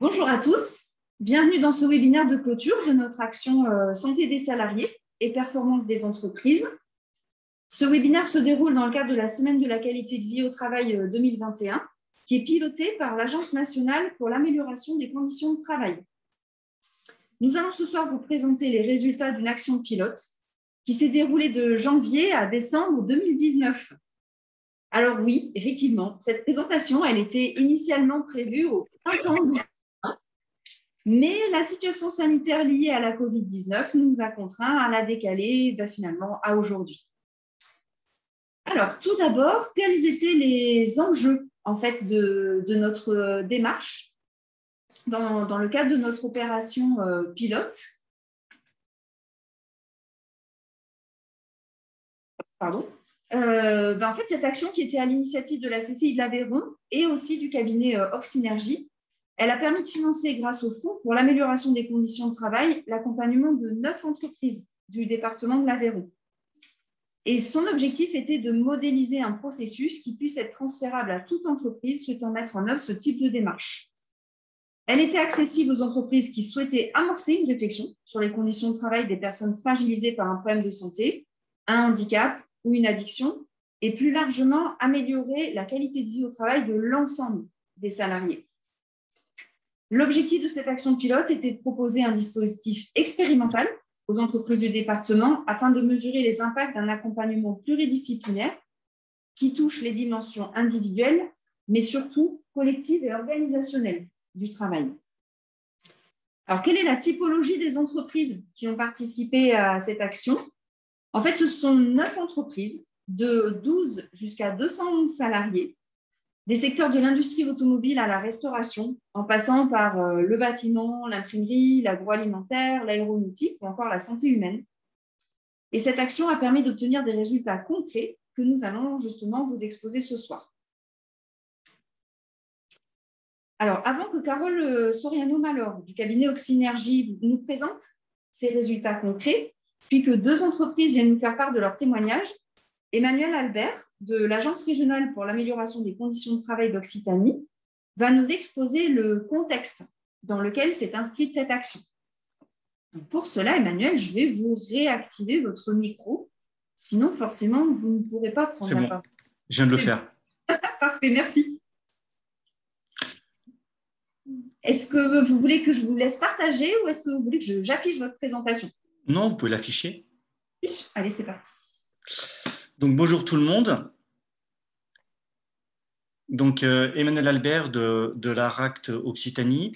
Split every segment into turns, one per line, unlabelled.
Bonjour à tous, bienvenue dans ce webinaire de clôture de notre action santé des salariés et performance des entreprises. Ce webinaire se déroule dans le cadre de la Semaine de la qualité de vie au travail 2021, qui est pilotée par l'Agence nationale pour l'amélioration des conditions de travail. Nous allons ce soir vous présenter les résultats d'une action pilote qui s'est déroulée de janvier à décembre 2019. Alors oui, effectivement, cette présentation, elle était initialement prévue au printemps 2020, mais la situation sanitaire liée à la Covid-19 nous a contraints à la décaler finalement à aujourd'hui. Alors, tout d'abord, quels étaient les enjeux en fait, de notre démarche dans le cadre de notre opération pilote? Pardon. En fait, cette action qui était à l'initiative de la CCI de l'Aveyron et aussi du cabinet Oxynergie, elle a permis de financer, grâce au Fonds pour l'amélioration des conditions de travail, l'accompagnement de 9 entreprises du département de l'Aveyron. Et son objectif était de modéliser un processus qui puisse être transférable à toute entreprise souhaitant mettre en œuvre ce type de démarche. Elle était accessible aux entreprises qui souhaitaient amorcer une réflexion sur les conditions de travail des personnes fragilisées par un problème de santé, un handicap ou une addiction, et plus largement améliorer la qualité de vie au travail de l'ensemble des salariés. L'objectif de cette action pilote était de proposer un dispositif expérimental aux entreprises du département afin de mesurer les impacts d'un accompagnement pluridisciplinaire qui touche les dimensions individuelles, mais surtout collectives et organisationnelles du travail. Alors, quelle est la typologie des entreprises qui ont participé à cette action? En fait, ce sont 9 entreprises de 12 jusqu'à 211 salariés, des secteurs de l'industrie automobile à la restauration, en passant par le bâtiment, l'imprimerie, l'agroalimentaire, l'aéronautique ou encore la santé humaine. Et cette action a permis d'obtenir des résultats concrets que nous allons justement vous exposer ce soir. Alors, avant que Carole Soriano-Malor du cabinet Oxynergie nous présente ces résultats concrets, puis que 2 entreprises viennent nous faire part de leur témoignage, Emmanuel Albert, de l'Agence régionale pour l'amélioration des conditions de travail d'Occitanie, va nous exposer le contexte dans lequel s'est inscrite cette action. Donc pour cela, Emmanuel, je vais vous réactiver votre micro. Sinon, forcément, vous ne pourrez pas prendre la parole.
Je viens de le faire.
Parfait, merci. Est-ce que vous voulez que je vous laisse partager ou est-ce que vous voulez que j'affiche votre présentation?
Non, vous pouvez l'afficher.
Allez, c'est parti.
Donc, bonjour tout le monde. Donc, Emmanuel Albert de la RACT Occitanie.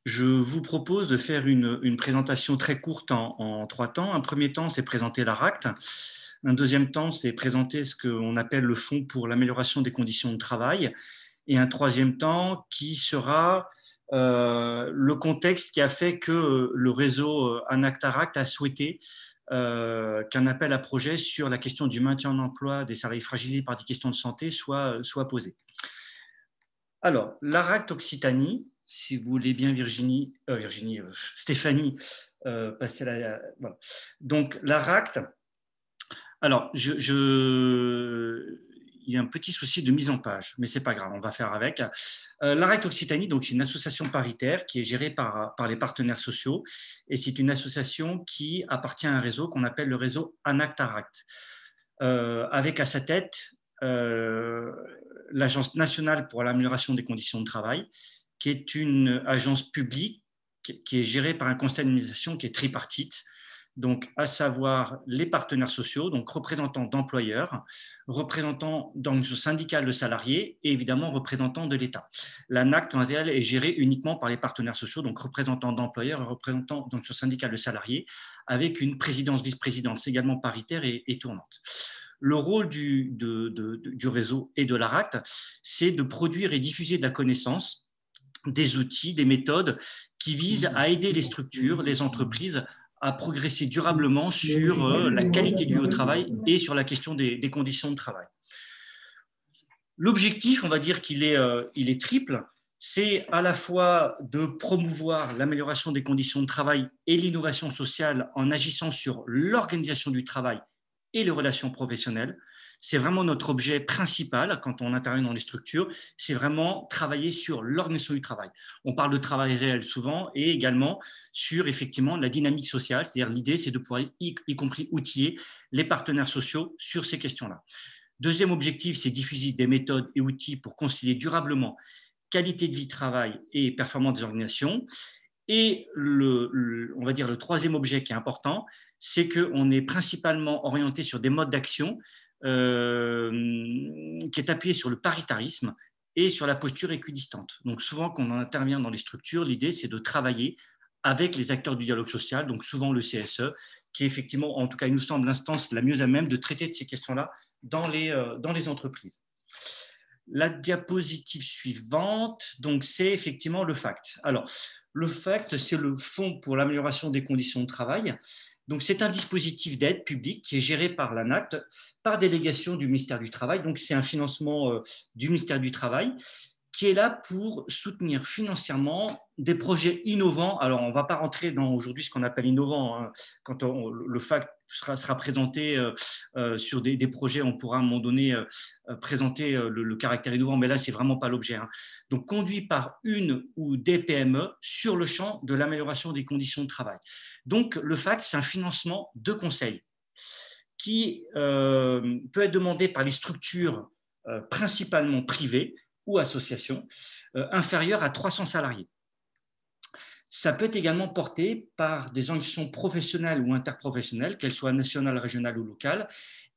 Je vous propose de faire une présentation très courte en 3 temps. Un premier temps, c'est présenter la RACT. Un deuxième temps, c'est présenter ce qu'on appelle le Fonds pour l'amélioration des conditions de travail. Et un troisième temps qui sera le contexte qui a fait que le réseau ANACT-ARACT a souhaité qu'un appel à projet sur la question du maintien en emploi des salariés fragilisés par des questions de santé soit posé. Alors, l'ARACT Occitanie, si vous voulez bien Stéphanie, passer voilà. Donc, l'ARACT, alors, il y a un petit souci de mise en page, mais ce n'est pas grave, on va faire avec. L'ARACT Occitanie, c'est une association paritaire qui est gérée par les partenaires sociaux et c'est une association qui appartient à un réseau qu'on appelle le réseau ANACT-ARACT, avec à sa tête l'Agence nationale pour l'amélioration des conditions de travail, qui est une agence publique qui est gérée par un conseil d'administration qui est tripartite, donc à savoir les partenaires sociaux, donc représentants d'employeurs, représentants d'organisations syndicales de salariés et évidemment représentants de l'État. L'ANACT en réel est gérée uniquement par les partenaires sociaux, donc représentants d'employeurs et représentants d'organisations syndicales de salariés, avec une présidence, vice-présidence également paritaire et tournante. Le rôle du réseau et de l'ARACT, c'est de produire et diffuser de la connaissance, des outils, des méthodes qui visent à aider les structures, les entreprises à progresser durablement sur la qualité du vie au travail et sur la question des conditions de travail. L'objectif, on va dire qu'il est triple, c'est à la fois de promouvoir l'amélioration des conditions de travail et l'innovation sociale en agissant sur l'organisation du travail et les relations professionnelles, C'est vraiment notre objet principal quand on intervient dans les structures, c'est vraiment travailler sur l'organisation du travail. On parle de travail réel souvent et également sur effectivement la dynamique sociale, c'est-à-dire l'idée c'est de pouvoir y compris outiller les partenaires sociaux sur ces questions-là. Deuxième objectif, c'est diffuser des méthodes et outils pour concilier durablement qualité de vie, travail et performance des organisations. Et on va dire le troisième objet qui est important, c'est qu'on est principalement orienté sur des modes d'action qui est appuyé sur le paritarisme et sur la posture équidistante. Donc souvent, quand on intervient dans les structures, l'idée, c'est de travailler avec les acteurs du dialogue social, donc souvent le CSE, qui est effectivement, en tout cas, il nous semble l'instance la mieux à même de traiter de ces questions-là dans les entreprises. La diapositive suivante, donc c'est effectivement le FACT. Alors, le FACT, c'est le Fonds pour l'amélioration des conditions de travail. Donc, c'est un dispositif d'aide publique qui est géré par l'ANACT, par délégation du ministère du Travail. Donc, c'est un financement du ministère du Travail qui est là pour soutenir financièrement des projets innovants. Alors, on ne va pas rentrer dans aujourd'hui ce qu'on appelle innovant. Hein. Quand le FACT sera présenté sur des projets, on pourra à un moment donné présenter le caractère innovant, mais là, ce n'est vraiment pas l'objet. Hein. Donc, conduit par une ou des PME sur le champ de l'amélioration des conditions de travail. Donc, le FACT, c'est un financement de conseil qui peut être demandé par les structures principalement privées ou associations inférieures à 300 salariés. Ça peut être également porté par des organisations professionnelles ou interprofessionnelles, qu'elles soient nationales, régionales ou locales,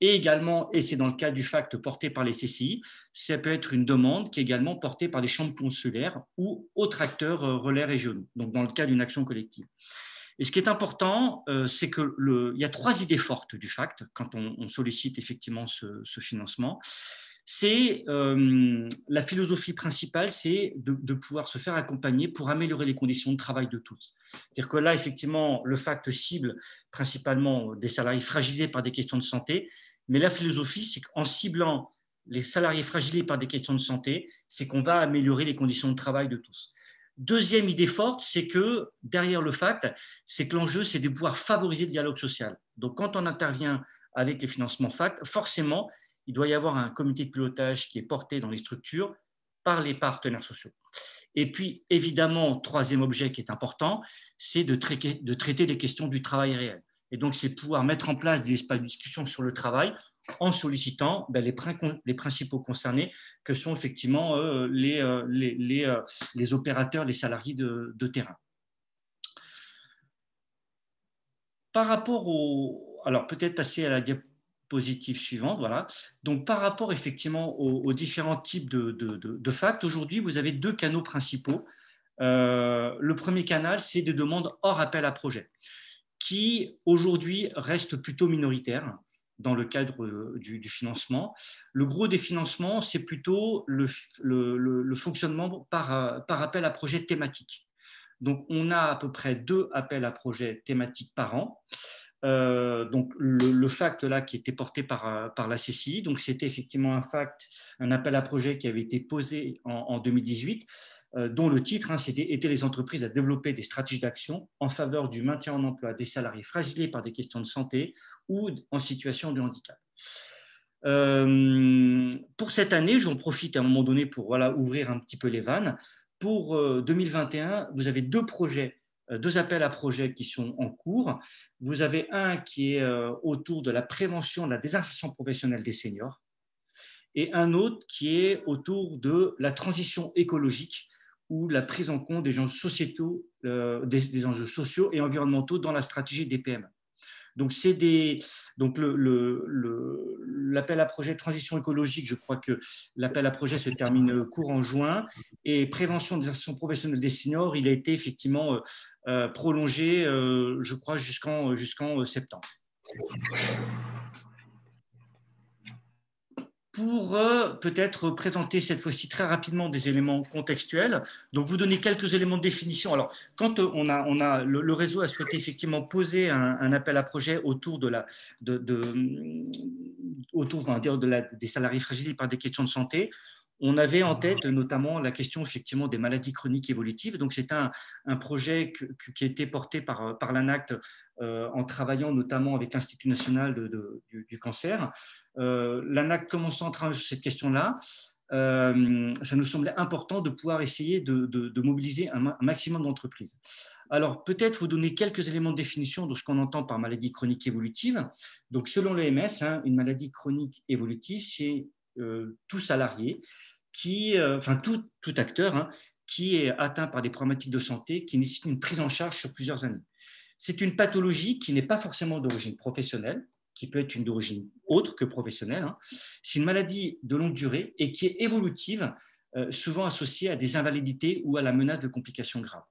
et également, et c'est dans le cas du FACT porté par les CCI, ça peut être une demande qui est également portée par des chambres consulaires ou autres acteurs relais régionaux, donc dans le cas d'une action collective. Et ce qui est important, c'est qu'il y a 3 idées fortes du FACT quand on sollicite effectivement ce financement. C'est la philosophie principale, c'est de pouvoir se faire accompagner pour améliorer les conditions de travail de tous. C'est-à-dire que là, effectivement, le FACT cible principalement des salariés fragilisés par des questions de santé, mais la philosophie, c'est qu'en ciblant les salariés fragilisés par des questions de santé, c'est qu'on va améliorer les conditions de travail de tous. Deuxième idée forte, c'est que derrière le FACT, c'est que l'enjeu, c'est de pouvoir favoriser le dialogue social. Donc, quand on intervient avec les financements FACT, forcément, il doit y avoir un comité de pilotage qui est porté dans les structures par les partenaires sociaux. Et puis, évidemment, troisième objet qui est important, c'est de traiter des questions du travail réel. Et donc, c'est pouvoir mettre en place des espaces de discussion sur le travail en sollicitant les principaux concernés, que sont effectivement les opérateurs, les salariés de terrain. Par rapport alors peut-être passer à la diapositive suivante, voilà. Donc par rapport effectivement aux différents types de FACT, aujourd'hui vous avez 2 canaux principaux. Le premier canal, c'est des demandes hors appel à projet, qui aujourd'hui restent plutôt minoritaires dans le cadre du financement. Le gros des financements, c'est plutôt le fonctionnement par appel à projet thématique. Donc, on a à peu près 2 appels à projets thématiques par an. Donc, le FACT là, qui était porté par la CCI, donc c'était effectivement un appel à projet qui avait été posé en 2018, dont le titre était les entreprises à développer des stratégies d'action en faveur du maintien en emploi des salariés fragilisés par des questions de santé ou en situation de handicap. Pour cette année, j'en profite à un moment donné pour ouvrir un petit peu les vannes. Pour 2021, vous avez 2 appels à projets qui sont en cours. Vous avez un qui est autour de la prévention de la désinsertion professionnelle des seniors et un autre qui est autour de la transition écologique ou la prise en compte des enjeux sociétaux, des enjeux sociaux et environnementaux dans la stratégie des PME. Donc, l'appel à projet transition écologique, je crois que l'appel à projet se termine courant juin, et prévention des actions professionnelles des seniors, il a été effectivement prolongé, je crois, jusqu'en septembre. Pour peut-être présenter cette fois-ci très rapidement des éléments contextuels, donc vous donner quelques éléments de définition. Alors, quand le réseau a souhaité effectivement poser un appel à projet autour des salariés fragilisés par des questions de santé, on avait en tête notamment la question effectivement des maladies chroniques évolutives. Donc, c'est un projet qui a été porté par l'ANACT en travaillant notamment avec l'Institut national du cancer. L'ANACT commençant à travailler sur cette question-là, ça nous semblait important de pouvoir essayer de mobiliser un maximum d'entreprises. Alors, peut-être vous donner quelques éléments de définition de ce qu'on entend par maladie chronique évolutive. Donc, selon l'OMS, une maladie chronique évolutive, c'est tout salarié, tout acteur qui est atteint par des problématiques de santé qui nécessitent une prise en charge sur plusieurs années. C'est une pathologie qui n'est pas forcément d'origine professionnelle, qui peut être une d'origine autre que professionnelle. C'est une maladie de longue durée et qui est évolutive, souvent associée à des invalidités ou à la menace de complications graves.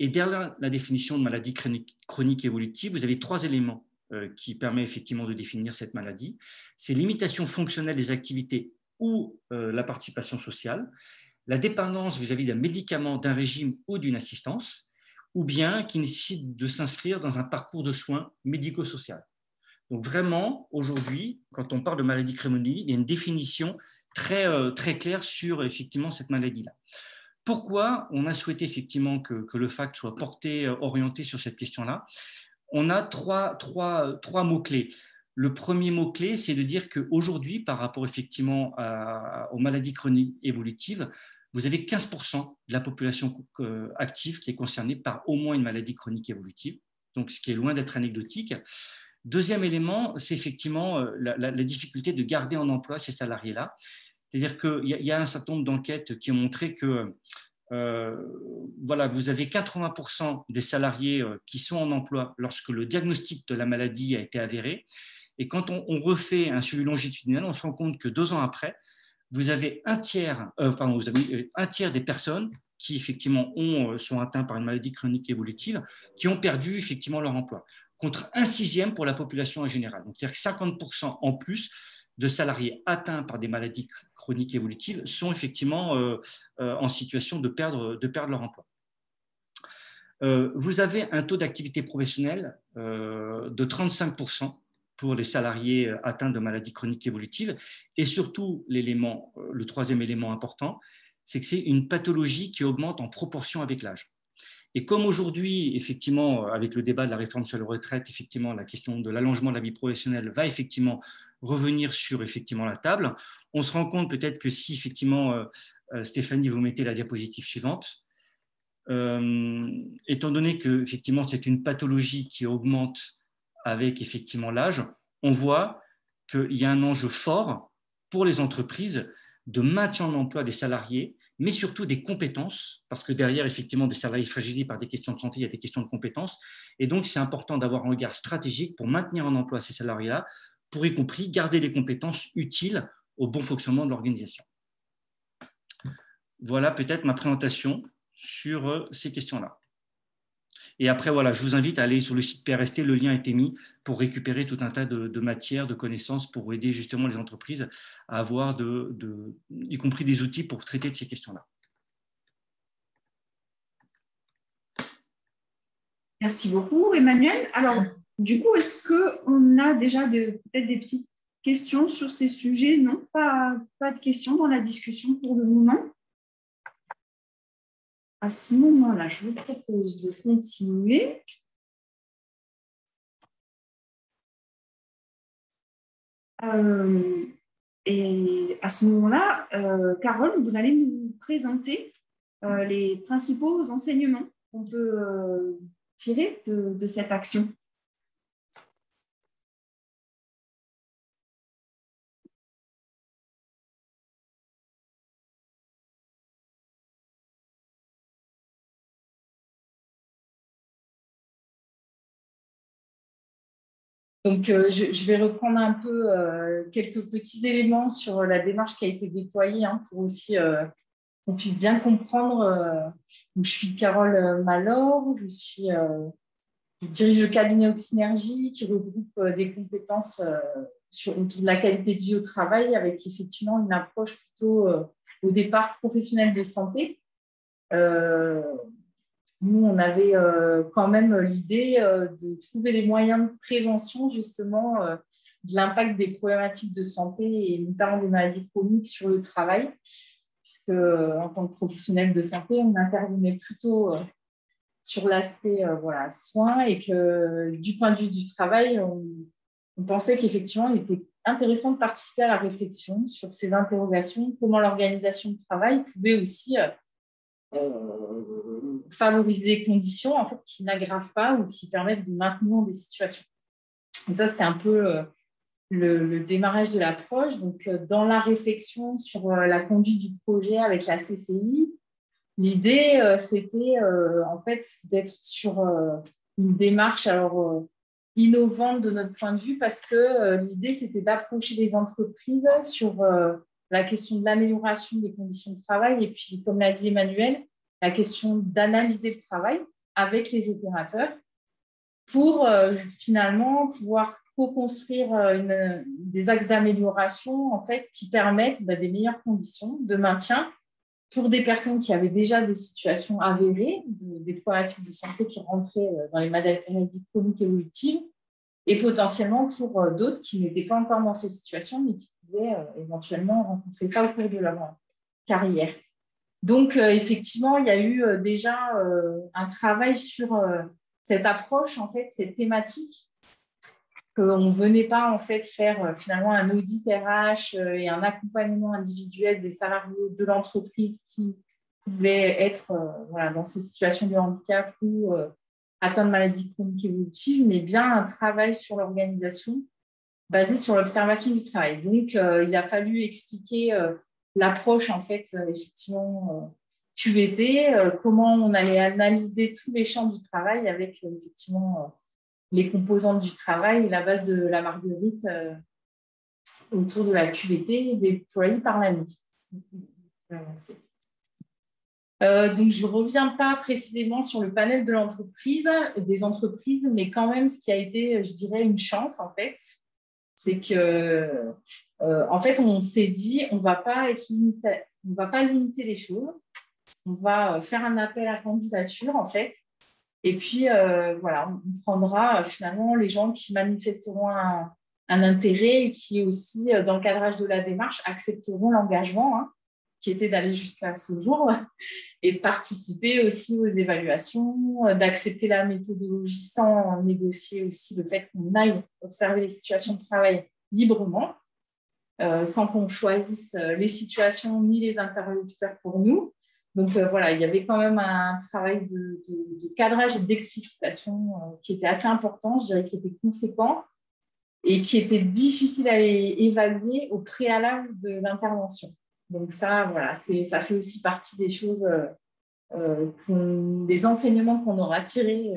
Et derrière la définition de maladie chronique évolutive, vous avez 3 éléments qui permettent effectivement de définir cette maladie. C'est l'imitation fonctionnelle des activités ou la participation sociale, la dépendance vis-à-vis d'un médicament, d'un régime ou d'une assistance, ou bien qui nécessite de s'inscrire dans un parcours de soins médico-social. Donc vraiment, aujourd'hui, quand on parle de maladie chronique, il y a une définition très claire sur effectivement cette maladie-là. Pourquoi on a souhaité effectivement que le FACT soit orienté sur cette question-là? On a trois mots-clés. Le premier mot-clé, c'est de dire qu'aujourd'hui, par rapport effectivement aux maladies chroniques évolutives, vous avez 15% de la population active qui est concernée par au moins une maladie chronique évolutive, donc ce qui est loin d'être anecdotique. Deuxième élément, c'est effectivement la difficulté de garder en emploi ces salariés-là. C'est-à-dire qu'il y a un certain nombre d'enquêtes qui ont montré que vous avez 80% des salariés qui sont en emploi lorsque le diagnostic de la maladie a été avéré. Et quand on refait un suivi longitudinal, on se rend compte que 2 ans après, vous avez un tiers des personnes qui effectivement sont atteintes par une maladie chronique évolutive, qui ont perdu effectivement leur emploi, contre 1/6 pour la population en général. Donc, c'est-à-dire que 50% en plus de salariés atteints par des maladies chroniques évolutives sont effectivement en situation de perdre leur emploi. Vous avez un taux d'activité professionnelle de 35% pour les salariés atteints de maladies chroniques évolutives. Et surtout, le troisième élément important, c'est que c'est une pathologie qui augmente en proportion avec l'âge. Et comme aujourd'hui, effectivement, avec le débat de la réforme sur la retraite, effectivement, la question de l'allongement de la vie professionnelle va effectivement revenir sur effectivement la table. On se rend compte peut-être que si effectivement, Stéphanie, vous mettez la diapositive suivante, étant donné que effectivement c'est une pathologie qui augmente avec effectivement l'âge, on voit qu'il y a un enjeu fort pour les entreprises de maintien en emploi des salariés, mais surtout des compétences, parce que derrière, effectivement, des salariés fragilisés par des questions de santé, il y a des questions de compétences. Et donc, c'est important d'avoir un regard stratégique pour maintenir en emploi ces salariés-là, pour y compris garder les compétences utiles au bon fonctionnement de l'organisation. Voilà peut-être ma présentation sur ces questions-là. Et après, voilà, je vous invite à aller sur le site PRST, le lien a été mis pour récupérer tout un tas de matières, de connaissances pour aider justement les entreprises à avoir, y compris des outils pour traiter de ces questions-là.
Merci beaucoup, Emmanuel. Alors, du coup, est-ce qu'on a déjà peut-être des petites questions sur ces sujets? Non, pas de questions dans la discussion pour le moment. À ce moment-là, je vous propose de continuer. Et à ce moment-là, Carole, vous allez nous présenter les principaux enseignements qu'on peut tirer de cette action.
Donc, je vais reprendre un peu quelques petits éléments sur la démarche qui a été déployée pour aussi qu'on puisse bien comprendre. Donc, je suis Carole Malor, je dirige le cabinet Oxynergie qui regroupe des compétences autour de la qualité de vie au travail avec effectivement une approche plutôt au départ professionnelle de santé. Nous, on avait quand même l'idée de trouver des moyens de prévention justement de l'impact des problématiques de santé et notamment des maladies chroniques sur le travail, puisque en tant que professionnel de santé, on intervenait plutôt sur l'aspect soins et que du point de vue du travail, on pensait qu'effectivement, il était intéressant de participer à la réflexion sur ces interrogations, comment l'organisation de travail pouvait aussi favoriser des conditions en fait, qui n'aggravent pas ou qui permettent de maintenir des situations. Donc ça, c'était un peu le démarrage de l'approche. Donc, dans la réflexion sur la conduite du projet avec la CCI, l'idée, c'était en fait d'être sur une démarche innovante de notre point de vue parce que l'idée, c'était d'approcher les entreprises sur la question de l'amélioration des conditions de travail et puis, comme l'a dit Emmanuel, la question d'analyser le travail avec les opérateurs pour finalement pouvoir co-construire des axes d'amélioration en fait, qui permettent des meilleures conditions de maintien pour des personnes qui avaient déjà des situations avérées, des problématiques de santé qui rentraient dans les maladies chroniques évolutives, et potentiellement pour d'autres qui n'étaient pas encore dans ces situations, mais qui pouvaient éventuellement rencontrer ça au cours de leur carrière. Donc, effectivement, il y a eu déjà un travail sur cette approche, en fait, cette thématique, qu'on ne venait pas en fait faire finalement un audit RH et un accompagnement individuel des salariés de l'entreprise qui pouvaient être dans ces situations de handicap ou atteints de maladies chroniques évolutives, mais bien un travail sur l'organisation basé sur l'observation du travail. Donc, il a fallu expliquer l'approche en fait effectivement QVT, comment on allait analyser tous les champs du travail avec effectivement les composantes du travail et la base de la marguerite autour de la QVT déployée par l'ANI. Donc, je ne reviens pas précisément sur le panel de l'entreprise, des entreprises, mais quand même, ce qui a été, je dirais, une chance, en fait, c'est que, en fait, on s'est dit, on ne va pas limiter les choses, on va faire un appel à candidature, en fait, et puis, on prendra finalement les gens qui manifesteront un intérêt et qui aussi, dans le cadrage de la démarche, accepteront l'engagement qui était d'aller jusqu'à ce jour et de participer aussi aux évaluations, d'accepter la méthodologie sans négocier aussi le fait qu'on aille observer les situations de travail librement, sans qu'on choisisse les situations ni les interlocuteurs pour nous. Donc, il y avait quand même un travail de cadrage et d'explicitation qui était assez important, je dirais, qui était conséquent et qui était difficile à évaluer au préalable de l'intervention. Donc, ça fait aussi partie des choses, des enseignements qu'on aura tirés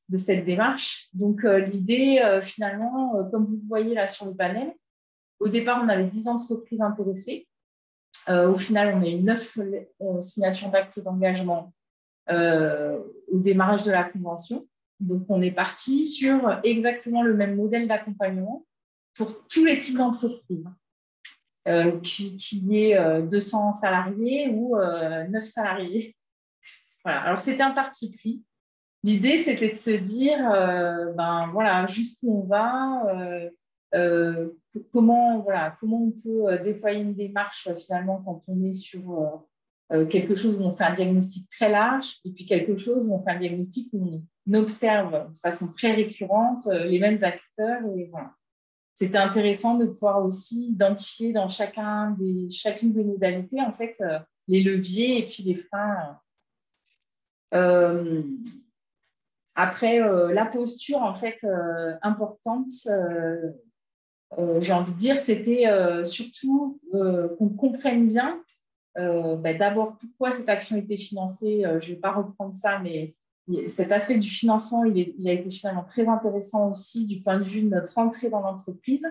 de cette démarche. Donc, l'idée, finalement, comme vous le voyez là sur le panel, au départ, on avait 10 entreprises intéressées. Au final, on a eu 9 signatures d'actes d'engagement au démarrage de la convention. Donc, on est parti sur exactement le même modèle d'accompagnement pour tous les types d'entreprises, qui est 200 salariés ou 9 salariés. Voilà. Alors, c'était un parti pris. L'idée, c'était de se dire, jusqu'où on va, comment on peut déployer une démarche finalement quand on est sur quelque chose où on fait un diagnostic très large et puis quelque chose où on fait un diagnostic où on observe de façon très récurrente les mêmes acteurs. Et voilà. C'était intéressant de pouvoir aussi identifier dans chacune des modalités en fait les leviers et puis les freins. Après, la posture en fait importante, j'ai envie de dire, c'était surtout qu'on comprenne bien d'abord pourquoi cette action était financée. Je ne vais pas reprendre ça, mais cet aspect du financement, il a été finalement très intéressant aussi du point de vue de notre entrée dans l'entreprise,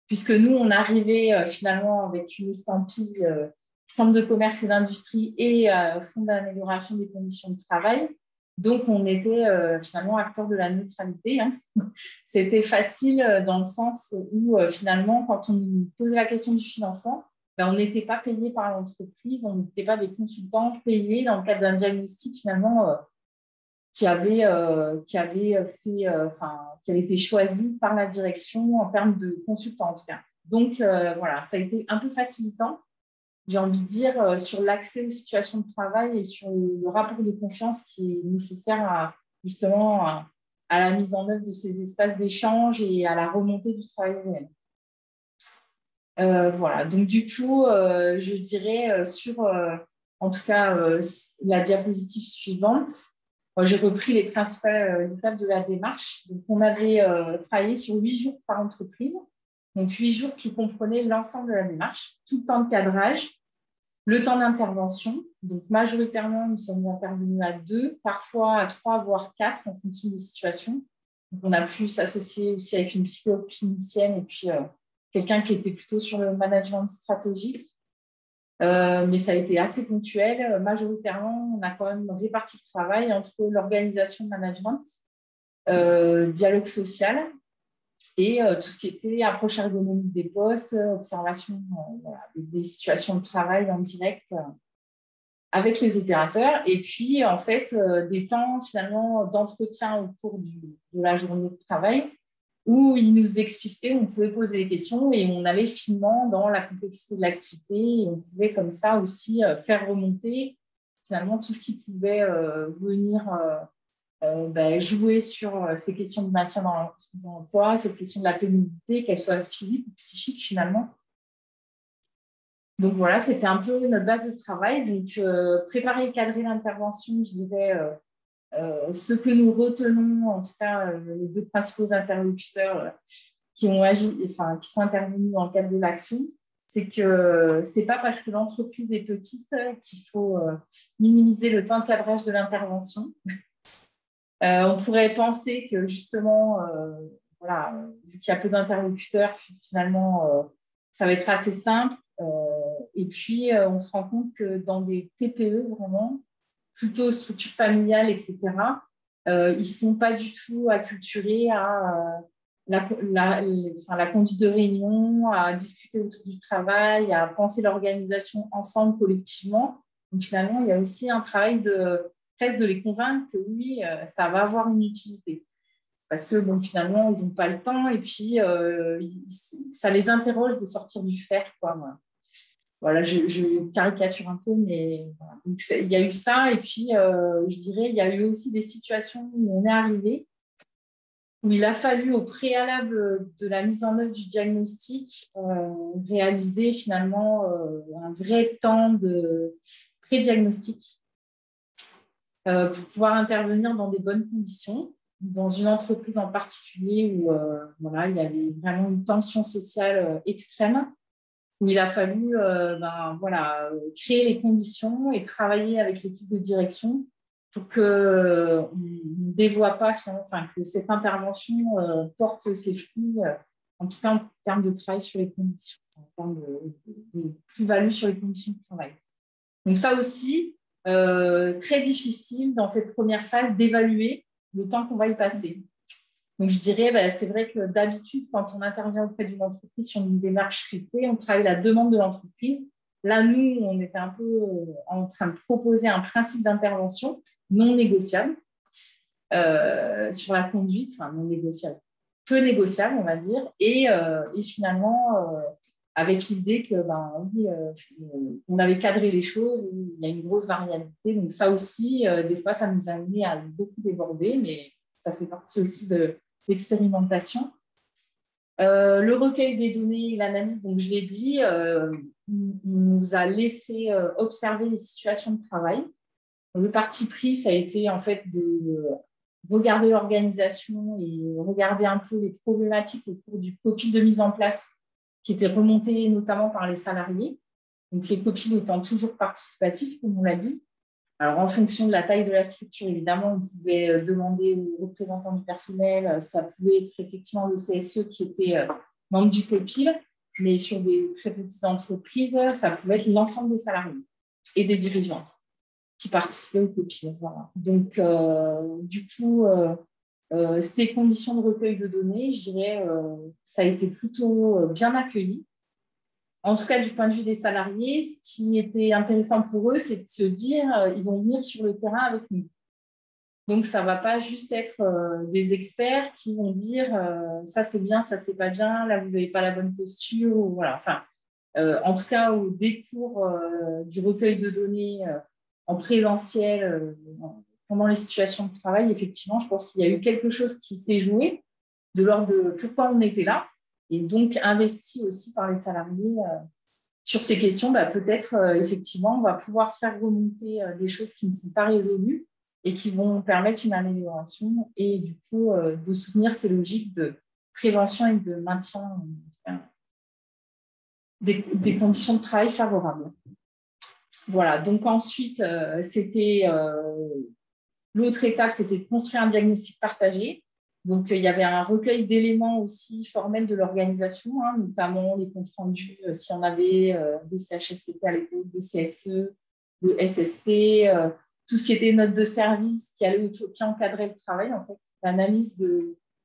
puisque nous, on arrivait finalement avec une estampille Chambre de commerce et d'industrie et Fonds d'amélioration des conditions de travail. Donc, on était finalement acteurs de la neutralité. C'était facile dans le sens où finalement, quand on nous posait la question du financement, on n'était pas payé par l'entreprise, on n'était pas des consultants payés dans le cadre d'un diagnostic finalement qui avait été choisi par la direction en termes de consultant en tout cas. Donc voilà, ça a été un peu facilitant, j'ai envie de dire, sur l'accès aux situations de travail et sur le rapport de confiance qui est nécessaire justement à la mise en œuvre de ces espaces d'échange et à la remontée du travail réel. Voilà, donc du coup, je dirais en tout cas, la diapositive suivante, j'ai repris les principales étapes de la démarche. Donc, on avait travaillé sur 8 jours par entreprise, donc 8 jours qui comprenaient l'ensemble de la démarche, tout le temps de cadrage, le temps d'intervention. Donc, majoritairement, nous sommes intervenus à 2, parfois à 3, voire 4, en fonction des situations. Donc, on a pu s'associer aussi avec une psychologue clinicienne et puis quelqu'un qui était plutôt sur le management stratégique. Mais ça a été assez ponctuel. Majoritairement, on a quand même réparti le travail entre l'organisation de management, dialogue social et tout ce qui était approche ergonomique des postes, observation des situations de travail en direct avec les opérateurs. Et puis, en fait, des temps finalement d'entretien au cours de la journée de travail où ils nous expliquaient, on pouvait poser des questions et on allait finement dans la complexité de l'activité et on pouvait comme ça aussi faire remonter finalement tout ce qui pouvait venir jouer sur ces questions de maintien dans l'emploi, cette question de la pénibilité, qu'elle soit physique ou psychique finalement. Donc voilà, c'était un peu notre base de travail. Donc préparer et cadrer l'intervention, je dirais, ce que nous retenons, en tout cas les 2 principaux interlocuteurs qui sont intervenus dans le cadre de l'action, c'est que ce n'est pas parce que l'entreprise est petite qu'il faut minimiser le temps de cadrage de l'intervention. On pourrait penser que justement, vu qu'il y a peu d'interlocuteurs, finalement, ça va être assez simple. Et puis, on se rend compte que dans des TPE, vraiment, plutôt structure familiale, etc., ils ne sont pas du tout acculturés à la conduite de réunion, à discuter autour du travail, à penser l'organisation ensemble, collectivement. Donc, finalement, il y a aussi un travail presque de les convaincre que oui, ça va avoir une utilité. Parce que bon, finalement, ils n'ont pas le temps et puis ça les interroge de sortir du fer, quoi. Voilà, je caricature un peu, mais voilà. Donc, il y a eu ça. Et puis, je dirais, il y a eu aussi des situations où on est arrivé, où il a fallu, au préalable de la mise en œuvre du diagnostic, réaliser finalement un vrai temps de pré-diagnostic pour pouvoir intervenir dans des bonnes conditions. Dans une entreprise en particulier où il y avait vraiment une tension sociale extrême, où il a fallu créer les conditions et travailler avec l'équipe de direction pour qu'on ne dévoie pas, que cette intervention porte ses fruits, en tout cas en termes de travail sur les conditions, en termes de plus-value sur les conditions de travail. Donc ça aussi, très difficile dans cette première phase d'évaluer le temps qu'on va y passer. Donc, je dirais, c'est vrai que d'habitude, quand on intervient auprès d'une entreprise sur une démarche cryptée, on travaille la demande de l'entreprise. Là, nous, on était un peu en train de proposer un principe d'intervention non négociable sur la conduite, enfin non négociable, peu négociable, on va dire, et finalement, avec l'idée que, on avait cadré les choses, il y a une grosse variabilité. Donc, ça aussi, des fois, ça nous a amené à beaucoup déborder, mais ça fait partie aussi de l'expérimentation. Le recueil des données et l'analyse, donc je l'ai dit, nous a laissé observer les situations de travail. Le parti pris, ça a été en fait de regarder l'organisation et regarder un peu les problématiques au cours du copil de mise en place qui était remonté notamment par les salariés. Donc les copils étant toujours participatifs, comme on l'a dit. Alors, en fonction de la taille de la structure, évidemment, on pouvait demander aux représentants du personnel, ça pouvait être effectivement le CSE qui était membre du COPIL, mais sur des très petites entreprises, ça pouvait être l'ensemble des salariés et des dirigeants qui participaient au COPIL. Voilà. Donc, du coup, ces conditions de recueil de données, je dirais, ça a été plutôt bien accueilli. En tout cas, du point de vue des salariés, ce qui était intéressant pour eux, c'est de se dire ils vont venir sur le terrain avec nous. Donc, ça ne va pas juste être des experts qui vont dire ça c'est bien, ça c'est pas bien, là vous n'avez pas la bonne posture. Ou, voilà. Enfin, en tout cas, au décours du recueil de données en présentiel, pendant les situations de travail, effectivement, je pense qu'il y a eu quelque chose qui s'est joué de l'ordre de pourquoi on était là, et donc investi aussi par les salariés sur ces questions. Peut-être, effectivement, on va pouvoir faire remonter des choses qui ne sont pas résolues et qui vont permettre une amélioration et du coup de soutenir ces logiques de prévention et de maintien des conditions de travail favorables. Voilà, donc ensuite, l'autre étape, c'était de construire un diagnostic partagé. Donc, il y avait un recueil d'éléments aussi formels de l'organisation, notamment les comptes rendus, si on avait de CHSCT à l'époque, de CSE, de SST, tout ce qui était notes de service qui encadrait le travail, en fait, l'analyse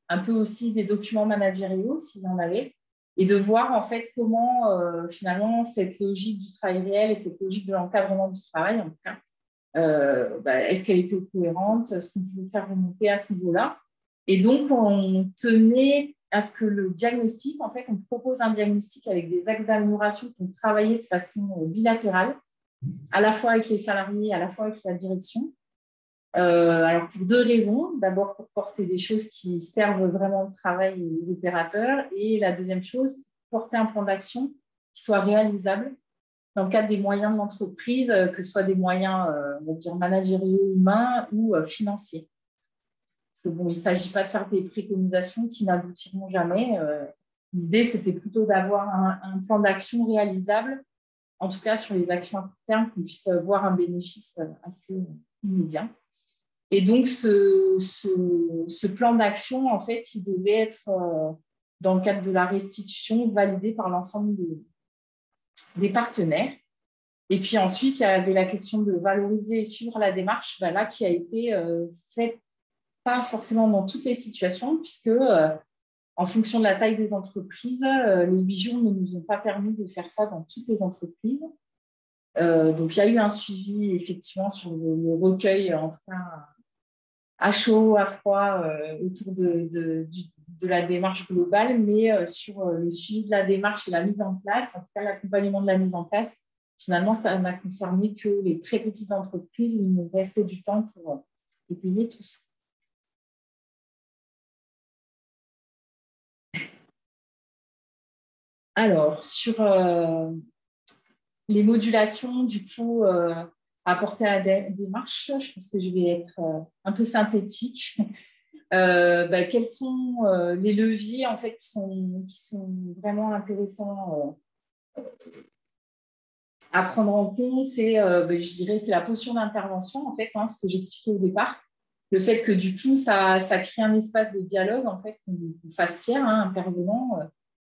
un peu aussi des documents managériaux, s'il y en avait, et de voir en fait comment finalement cette logique du travail réel et cette logique de l'encadrement du travail, en tout cas, est-ce qu'elle était cohérente, ce qu'on pouvait faire remonter à ce niveau-là. Et donc, on tenait à ce que le diagnostic, en fait, on propose un diagnostic avec des axes d'amélioration qu'on travaillait de façon bilatérale, à la fois avec les salariés, à la fois avec la direction. Alors, pour deux raisons. D'abord, pour porter des choses qui servent vraiment le travail et les opérateurs. Et la deuxième chose, pour porter un plan d'action qui soit réalisable dans le cadre des moyens de l'entreprise, que ce soit des moyens, on va dire, managériaux, humains ou financiers. Parce que bon, il ne s'agit pas de faire des préconisations qui n'aboutiront jamais. L'idée, c'était plutôt d'avoir un plan d'action réalisable, en tout cas sur les actions à court terme, qu'on puisse voir un bénéfice assez immédiat. Et donc, ce plan d'action, en fait, il devait être, dans le cadre de la restitution, validé par l'ensemble des partenaires. Et puis ensuite, il y avait la question de valoriser et suivre la démarche, là, qui a été faite pas forcément dans toutes les situations, puisque en fonction de la taille des entreprises, les 8 jours ne nous ont pas permis de faire ça dans toutes les entreprises. Donc, il y a eu un suivi, effectivement, sur le recueil, enfin, à chaud, à froid, autour de la démarche globale, mais sur le suivi de la démarche et la mise en place, en tout cas l'accompagnement de la mise en place, finalement, ça n'a concerné que les très petites entreprises où il nous restait du temps pour étayer tout ça. Alors, sur les modulations, du coup, apportées à la démarche, je pense que je vais être un peu synthétique. Quels sont les leviers en fait, qui sont vraiment intéressants à prendre en compte? Je dirais, c'est la posture d'intervention, en fait, ce que j'expliquais au départ. Le fait que du coup, ça crée un espace de dialogue, en fait, qu'on fasse tiers, intervenant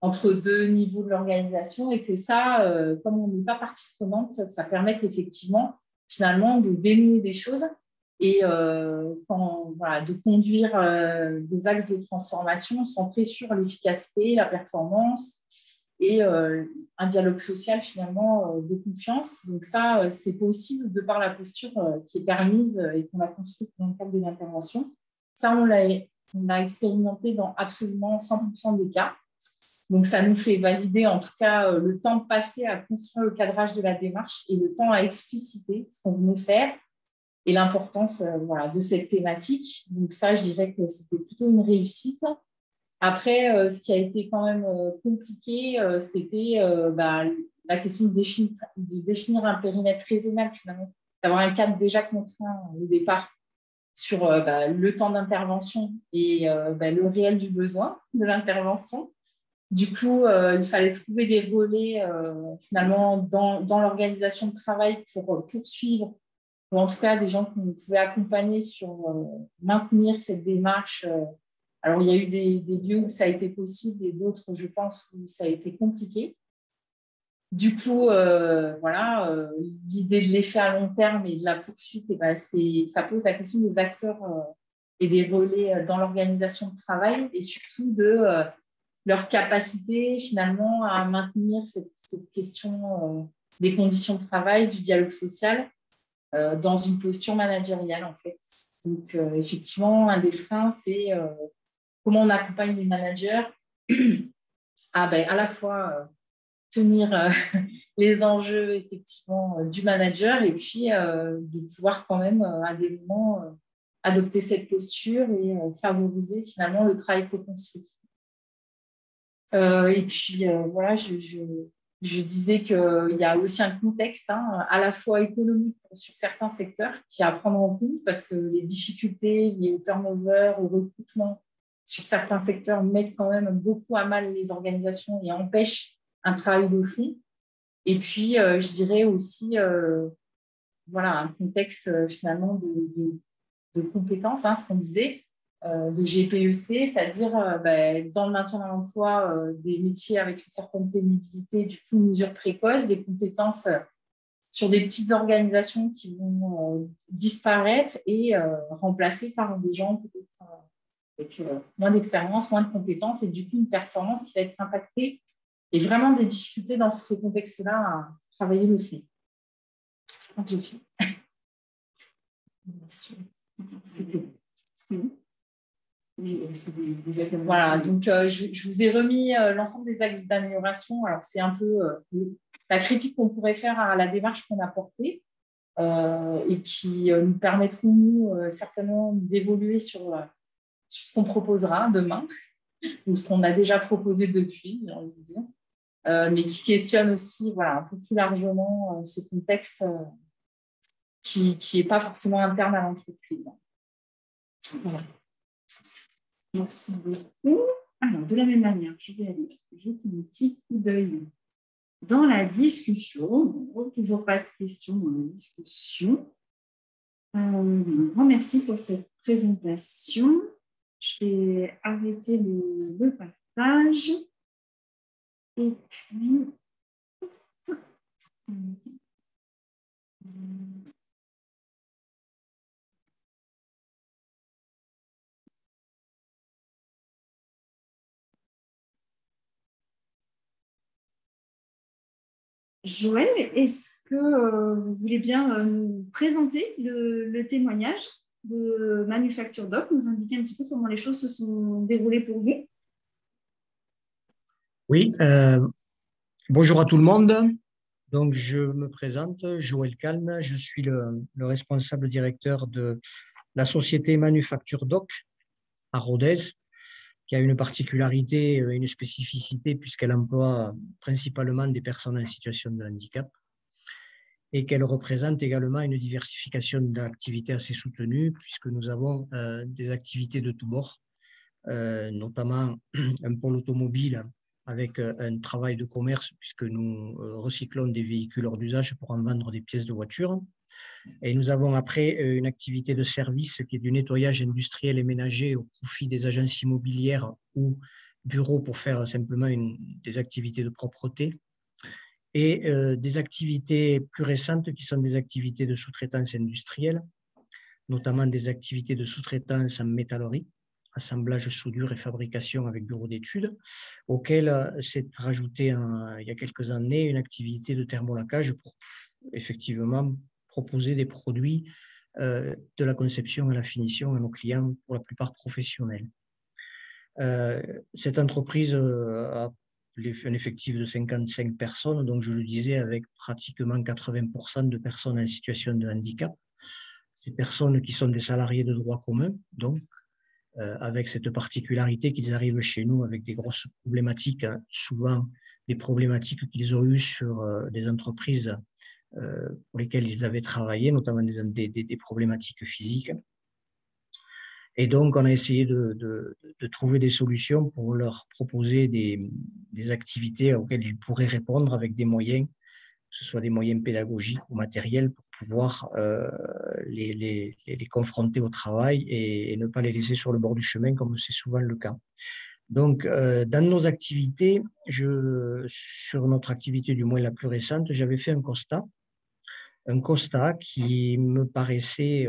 entre deux niveaux de l'organisation, et que ça, comme on n'est pas partie prenante, ça permet effectivement, finalement, de dénouer des choses et de conduire des axes de transformation centrés sur l'efficacité, la performance et un dialogue social finalement de confiance. Donc ça, c'est possible de par la posture qui est permise et qu'on a construite dans le cadre de l'intervention. Ça, on l'a expérimenté dans absolument 100% des cas. Donc, ça nous fait valider en tout cas le temps passé à construire le cadrage de la démarche et le temps à expliciter ce qu'on venait faire et l'importance de cette thématique. Donc ça, je dirais que c'était plutôt une réussite. Après, ce qui a été quand même compliqué, c'était la question de définir un périmètre raisonnable, finalement, d'avoir un cadre déjà contraint au départ sur le temps d'intervention et le réel du besoin de l'intervention. Du coup, il fallait trouver des relais finalement dans l'organisation de travail pour poursuivre, ou en tout cas des gens qu'on pouvait accompagner sur maintenir cette démarche. Alors, il y a eu des lieux où ça a été possible et d'autres, je pense, où ça a été compliqué. Du coup, l'idée de l'effet à long terme et de la poursuite, ça pose la question des acteurs et des relais dans l'organisation de travail et surtout de leur capacité finalement à maintenir cette question des conditions de travail, du dialogue social dans une posture managériale en fait. Donc, effectivement, un des freins, c'est comment on accompagne les managers à la fois tenir les enjeux effectivement du manager et puis de pouvoir quand même à des moments adopter cette posture et favoriser finalement le travail co-construit. Et puis voilà, je disais qu'il y a aussi un contexte à la fois économique sur certains secteurs qui est à prendre en compte parce que les difficultés liées au turnover, au recrutement sur certains secteurs mettent quand même beaucoup à mal les organisations et empêchent un travail de fond. Et puis, je dirais aussi voilà, un contexte finalement de compétences, ce qu'on disait, de GPEC, c'est-à-dire dans le maintien de l'emploi des métiers avec une certaine pénibilité, du coup, mesures précoces, des compétences sur des petites organisations qui vont disparaître et remplacées par des gens peut-être avec moins d'expérience, moins de compétences et du coup, une performance qui va être impactée et vraiment des difficultés dans ces contextes-là à travailler le fait. Je crois que j'ai fini. C'était voilà, donc je vous ai remis l'ensemble des axes d'amélioration. Alors, c'est un peu la critique qu'on pourrait faire à la démarche qu'on a portée et qui nous permettront, nous, certainement d'évoluer sur ce qu'on proposera demain ou ce qu'on a déjà proposé depuis, j'ai envie de dire, mais qui questionne aussi voilà, un peu plus largement ce contexte qui n'est pas forcément interne à l'entreprise. Voilà.
Merci beaucoup. Alors, de la même manière, je vais aller jeter un petit coup d'œil dans la discussion. Toujours pas de questions dans la discussion. Un grand merci pour cette présentation. Je vais arrêter le partage. Et puis, Joël, est-ce que vous voulez bien nous présenter le témoignage de Manufacture Doc, nous indiquer un petit peu comment les choses se sont déroulées pour vous?
Oui, bonjour à tout le monde. Donc, je me présente, Joël Calme, je suis le responsable directeur de la société Manufacture Doc à Rodez, qui a une particularité et une spécificité puisqu'elle emploie principalement des personnes en situation de handicap et qu'elle représente également une diversification d'activités assez soutenue puisque nous avons des activités de tous bords, notamment un pôle automobile avec un travail de commerce puisque nous recyclons des véhicules hors d'usage pour en vendre des pièces de voiture. Et nous avons après une activité de service qui est du nettoyage industriel et ménager au profit des agences immobilières ou bureaux pour faire simplement des activités de propreté. Et des activités plus récentes qui sont des activités de sous-traitance industrielle, notamment des activités de sous-traitance en métallerie, assemblage, soudure et fabrication avec bureau d'études, auquel s'est rajouté il y a quelques années une activité de thermolacage pour effectivement proposer des produits de la conception à la finition à nos clients, pour la plupart professionnels. Cette entreprise a un effectif de 55 personnes, donc je le disais, avec pratiquement 80% de personnes en situation de handicap. Ces personnes qui sont des salariés de droit commun, donc avec cette particularité qu'ils arrivent chez nous avec des grosses problématiques, souvent des problématiques qu'ils ont eues sur des entreprises pour lesquelles ils avaient travaillé, notamment des problématiques physiques. Et donc, on a essayé de trouver des solutions pour leur proposer des activités auxquelles ils pourraient répondre avec des moyens, que ce soit des moyens pédagogiques ou matériels, pour pouvoir les confronter au travail et ne pas les laisser sur le bord du chemin, comme c'est souvent le cas. Donc, dans nos activités, sur notre activité du moins la plus récente, j'avais fait un constat qui me paraissait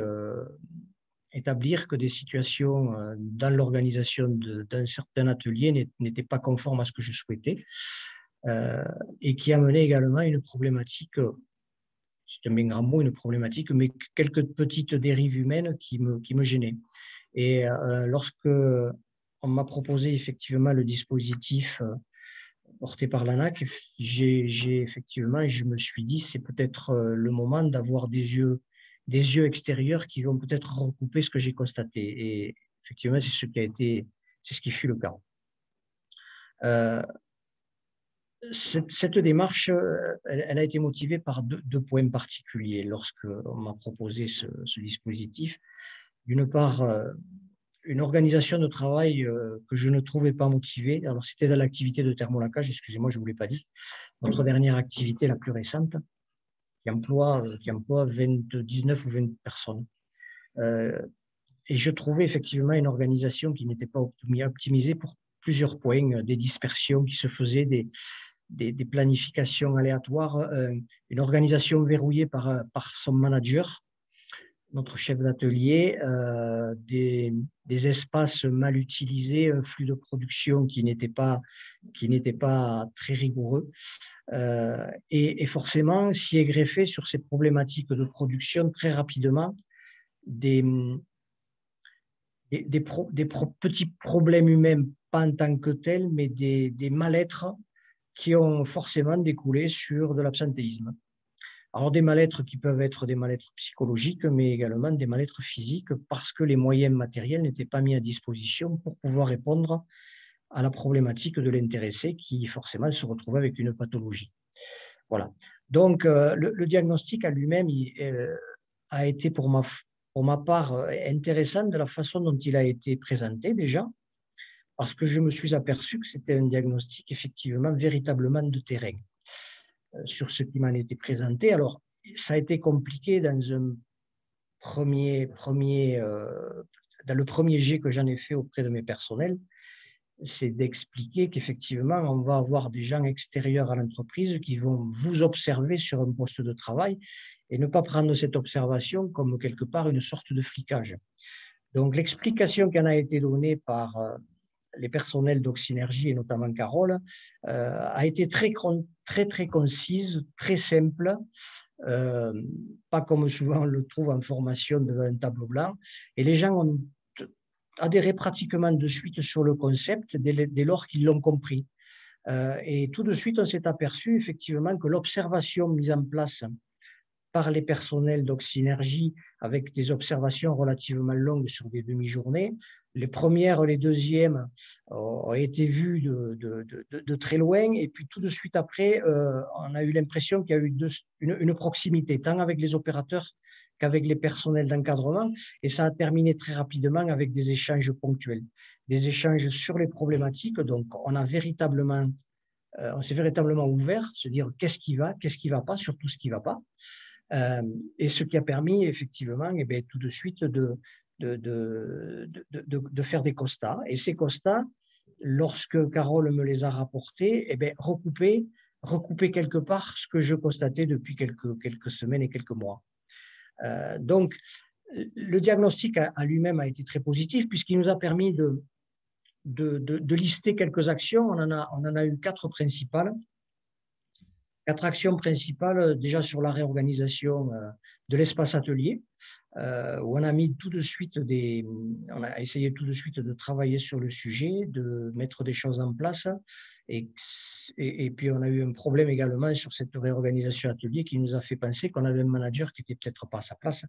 établir que des situations dans l'organisation d'un certain atelier n'étaient pas conformes à ce que je souhaitais et qui amenait également une problématique c'est un bien grand mot, une problématique, mais quelques petites dérives humaines qui me gênaient. Et lorsque on m'a proposé effectivement le dispositif porté par l'ANAC, effectivement, je me suis dit, c'est peut-être le moment d'avoir des yeux extérieurs qui vont peut-être recouper ce que j'ai constaté. Et effectivement, c'est ce qui fut le cas. Cette démarche, elle a été motivée par deux points particuliers lorsqu'on m'a proposé ce dispositif. D'une part, une organisation de travail que je ne trouvais pas motivée. Alors, c'était dans l'activité de thermolacage, excusez-moi, je ne vous l'ai pas dit. Notre dernière activité, la plus récente, qui emploie 19 ou 20 personnes. Et je trouvais effectivement une organisation qui n'était pas optimisée pour plusieurs points, des dispersions qui se faisaient, des planifications aléatoires, une organisation verrouillée par son manager, notre chef d'atelier, des espaces mal utilisés, un flux de production qui n'était pas très rigoureux. Et forcément, s'y est greffé sur ces problématiques de production très rapidement des petits problèmes humains, pas en tant que tels, mais des mal-être qui ont forcément découlé sur de l'absentéisme. Alors des mal-être qui peuvent être des mal-être psychologiques, mais également des mal-être physiques parce que les moyens matériels n'étaient pas mis à disposition pour pouvoir répondre à la problématique de l'intéressé qui forcément se retrouvait avec une pathologie. Voilà. Donc le diagnostic à lui-même a été pour ma part intéressant de la façon dont il a été présenté déjà, parce que je me suis aperçu que c'était un diagnostic effectivement véritablement de terrain sur ce qui m'en était présenté. Alors, ça a été compliqué dans le premier jet que j'en ai fait auprès de mes personnels, c'est d'expliquer qu'effectivement, on va avoir des gens extérieurs à l'entreprise qui vont vous observer sur un poste de travail et ne pas prendre cette observation comme quelque part une sorte de flicage. Donc, l'explication qui en a été donnée par les personnels d'Oxynergie et notamment Carole, a été très concise, très simple, pas comme souvent on le trouve en formation devant un tableau blanc. Et les gens ont adhéré pratiquement de suite sur le concept dès lors qu'ils l'ont compris. Et tout de suite, on s'est aperçu effectivement que l'observation mise en place par les personnels d'Oxynergie avec des observations relativement longues sur des demi-journées. Les premières, les deuxièmes ont été vues de très loin et puis tout de suite après, on a eu l'impression qu'il y a eu une proximité tant avec les opérateurs qu'avec les personnels d'encadrement et ça a terminé très rapidement avec des échanges ponctuels, des échanges sur les problématiques. Donc, on s'est véritablement ouvert, se dire qu'est-ce qui va pas, surtout ce qui ne va pas. Et ce qui a permis effectivement tout de suite de faire des constats. Et ces constats, lorsque Carole me les a rapportés, recouper quelque part ce que je constatais depuis quelques semaines et quelques mois. Donc, le diagnostic à lui-même a été très positif puisqu'il nous a permis de lister quelques actions. On en a eu 4 principales. 4 actions principales, déjà sur la réorganisation de l'espace atelier, où on a mis tout de suite on a essayé tout de suite de travailler sur le sujet, de mettre des choses en place. Et puis, on a eu un problème également sur cette réorganisation atelier qui nous a fait penser qu'on avait un manager qui n'était peut-être pas à sa place.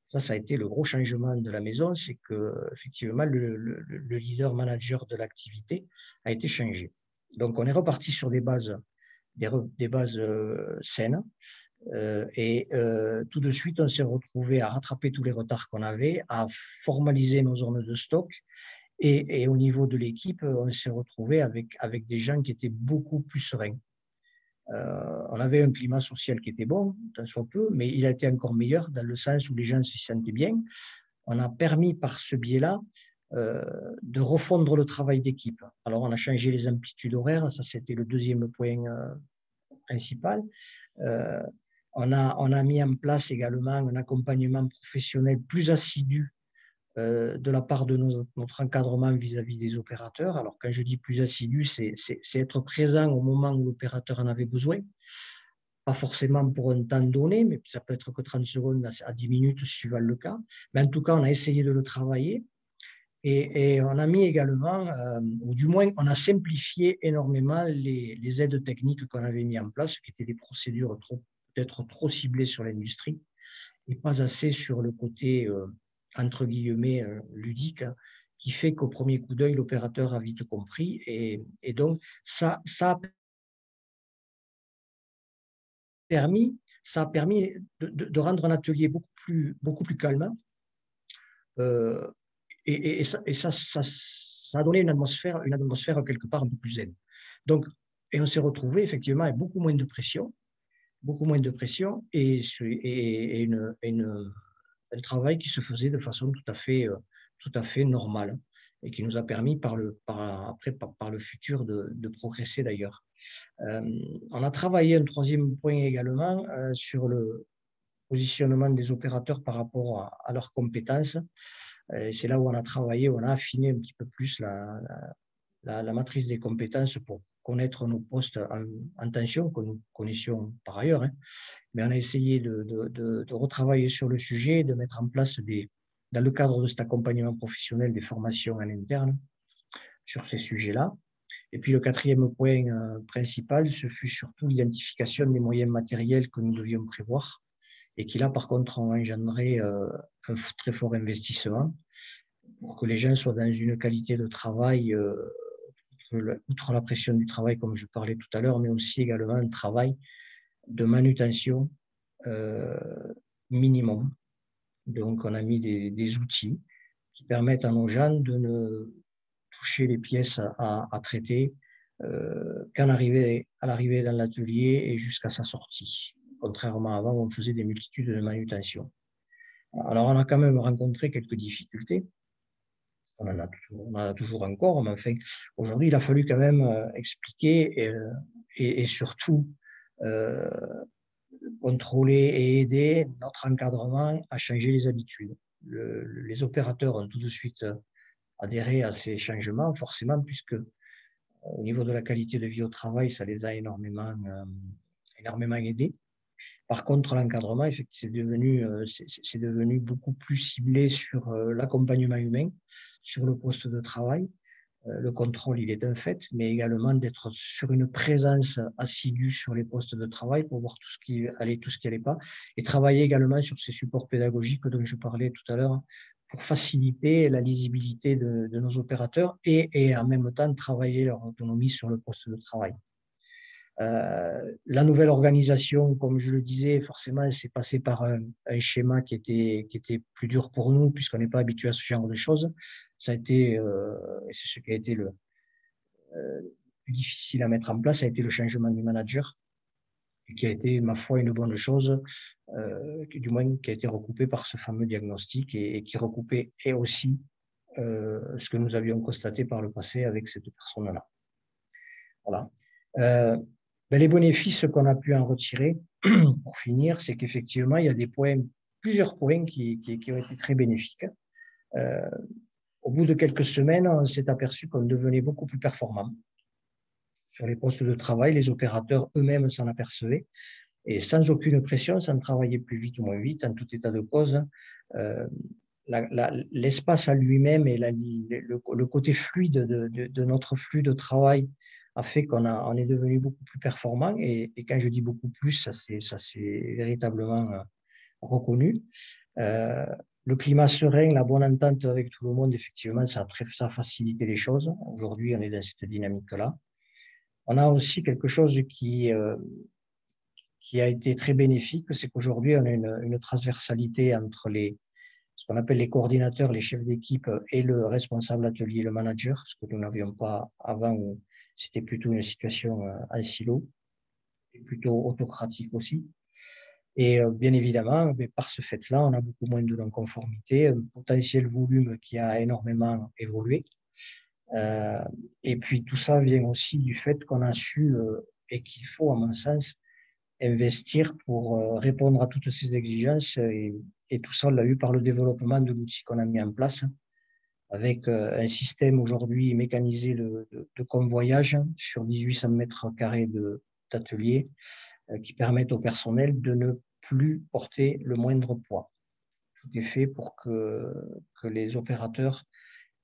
Ça a été le gros changement de la maison, c'est qu'effectivement, le leader manager de l'activité a été changé. Donc, on est reparti sur des bases saines. Et tout de suite, on s'est retrouvé à rattraper tous les retards qu'on avait, à formaliser nos zones de stock. Et au niveau de l'équipe, on s'est retrouvé avec des gens qui étaient beaucoup plus sereins. On avait un climat social qui était bon, tant soit peu, mais il a été encore meilleur dans le sens où les gens se sentaient bien. On a permis par ce biais-là de refondre le travail d'équipe. Alors, on a changé les amplitudes horaires, ça c'était le deuxième point principal. On a mis en place également un accompagnement professionnel plus assidu de la part de notre encadrement vis-à-vis des opérateurs. Alors, quand je dis plus assidu, c'est être présent au moment où l'opérateur en avait besoin. pas forcément pour un temps donné, mais ça peut être que 30 secondes à 10 minutes suivant le cas. Mais en tout cas, on a essayé de le travailler et on a mis également, ou du moins, on a simplifié énormément les aides techniques qu'on avait mis en place, qui étaient des procédures peut-être trop ciblées sur l'industrie et pas assez sur le côté, entre guillemets, ludique, hein, qui fait qu'au premier coup d'œil, l'opérateur a vite compris. Et donc, ça a permis de rendre un atelier beaucoup plus calme. Euh, ça a donné une atmosphère quelque part un peu plus zen. Donc, et on s'est retrouvé effectivement avec beaucoup moins de pression et un travail qui se faisait de façon tout à fait normale et qui nous a permis par le futur de progresser d'ailleurs. On a travaillé un troisième point également sur le positionnement des opérateurs par rapport à leurs compétences. C'est là où on a travaillé, on a affiné un petit peu plus la matrice des compétences pour connaître nos postes en tension, que nous connaissions par ailleurs. Hein. Mais on a essayé de retravailler sur le sujet, de mettre en place dans le cadre de cet accompagnement professionnel, des formations en interne sur ces sujets-là. Et puis le quatrième point principal, ce fut surtout l'identification des moyens matériels que nous devions prévoir et qui là, par contre, ont engendré un très fort investissement pour que les gens soient dans une qualité de travail, outre la pression du travail, comme je parlais tout à l'heure, mais aussi également un travail de manutention minimum. Donc, on a mis des outils qui permettent à nos gens de ne toucher les pièces à traiter qu'à l'arrivée dans l'atelier et jusqu'à sa sortie. Contrairement à avant, où on faisait des multitudes de manutention. Alors, on a quand même rencontré quelques difficultés. On en a toujours encore, mais enfin, aujourd'hui, il a fallu quand même expliquer et surtout contrôler et aider notre encadrement à changer les habitudes. Les opérateurs ont tout de suite adhéré à ces changements, forcément, puisque au niveau de la qualité de vie au travail, ça les a énormément aidés. Par contre, l'encadrement, c'est devenu beaucoup plus ciblé sur l'accompagnement humain, sur le poste de travail. Le contrôle, il est un fait, mais également d'être sur une présence assidue sur les postes de travail pour voir tout ce qui allait pas, et travailler également sur ces supports pédagogiques dont je parlais tout à l'heure, pour faciliter la lisibilité de nos opérateurs et en même temps travailler leur autonomie sur le poste de travail. La nouvelle organisation, comme je le disais, forcément, elle s'est passée par un schéma qui était plus dur pour nous, puisqu'on n'est pas habitué à ce genre de choses. Ça a été, et c'est ce qui a été le plus difficile à mettre en place, ça a été le changement du manager, qui a été, ma foi, une bonne chose, du moins qui a été recoupé par ce fameux diagnostic et qui recoupait et aussi ce que nous avions constaté par le passé avec cette personne-là. Voilà. Les bénéfices qu'on a pu en retirer, pour finir, c'est qu'effectivement, il y a plusieurs points qui ont été très bénéfiques. Au bout de quelques semaines, on s'est aperçu qu'on devenait beaucoup plus performant. Sur les postes de travail, les opérateurs eux-mêmes s'en apercevaient. Et sans aucune pression, sans travailler plus vite ou moins vite, en tout état de cause, l'espace à lui-même et le côté fluide de notre flux de travail a fait qu'on est devenu beaucoup plus performant. Et quand je dis beaucoup plus, ça c'est véritablement reconnu. Le climat serein, la bonne entente avec tout le monde, effectivement, ça a facilité les choses. Aujourd'hui, on est dans cette dynamique-là. On a aussi quelque chose qui a été très bénéfique, c'est qu'aujourd'hui, on a une transversalité entre ce qu'on appelle les coordinateurs, les chefs d'équipe et le responsable atelier, le manager, ce que nous n'avions pas avant, où c'était plutôt une situation en silo, et plutôt autocratique aussi. Et bien évidemment, par ce fait-là, on a beaucoup moins de non-conformité, un potentiel volume qui a énormément évolué. Et puis tout ça vient aussi du fait qu'on a su, et qu'il faut, à mon sens, investir pour répondre à toutes ces exigences. Et tout ça, on l'a eu par le développement de l'outil qu'on a mis en place, avec un système aujourd'hui mécanisé de convoyage sur 1800 mètres carrés de d'ateliers qui permettent au personnel de ne plus porter le moindre poids. Tout est fait pour que les opérateurs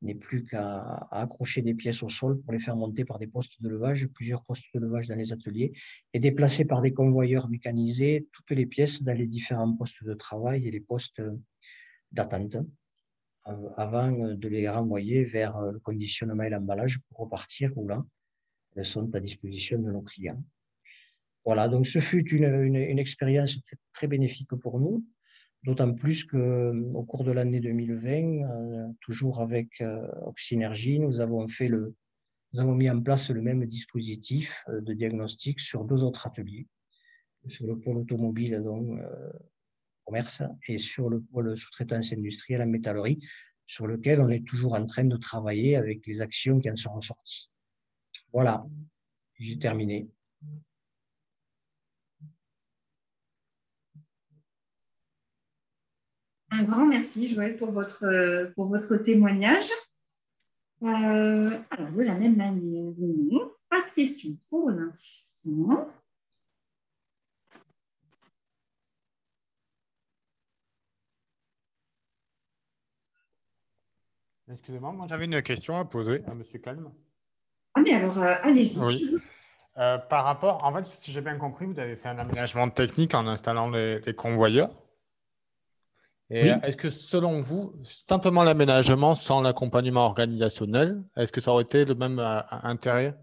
n'aient plus qu'à accrocher des pièces au sol pour les faire monter par des postes de levage, plusieurs postes de levage dans les ateliers, et déplacer par des convoyeurs mécanisés toutes les pièces dans les différents postes de travail et les postes d'attente, avant de les renvoyer vers le conditionnement et l'emballage pour repartir où là, elles sont à disposition de nos clients. Voilà, donc ce fut une expérience très bénéfique pour nous, d'autant plus qu'au cours de l'année 2020, toujours avec Oxynergie, nous avons mis en place le même dispositif de diagnostic sur 2 autres ateliers, sur le pôle automobile, donc commerce, et sur le pôle sous-traitance industrielle en métallerie, sur lequel on est toujours en train de travailler avec les actions qui en sont ressorties. Voilà, j'ai terminé.
Un grand merci, Joël, pour votre témoignage. Alors, de la même manière, pas de questions pour l'instant.
Excusez-moi, moi j'avais une question à poser à M. Calme.
Ah, mais alors, allez-y.
Oui. Par rapport, en fait, si j'ai bien compris, vous avez fait un aménagement technique en installant les convoyeurs. Et
Oui.
est-ce que selon vous, simplement l'aménagement sans l'accompagnement organisationnel, est-ce que ça aurait été le même intérêt?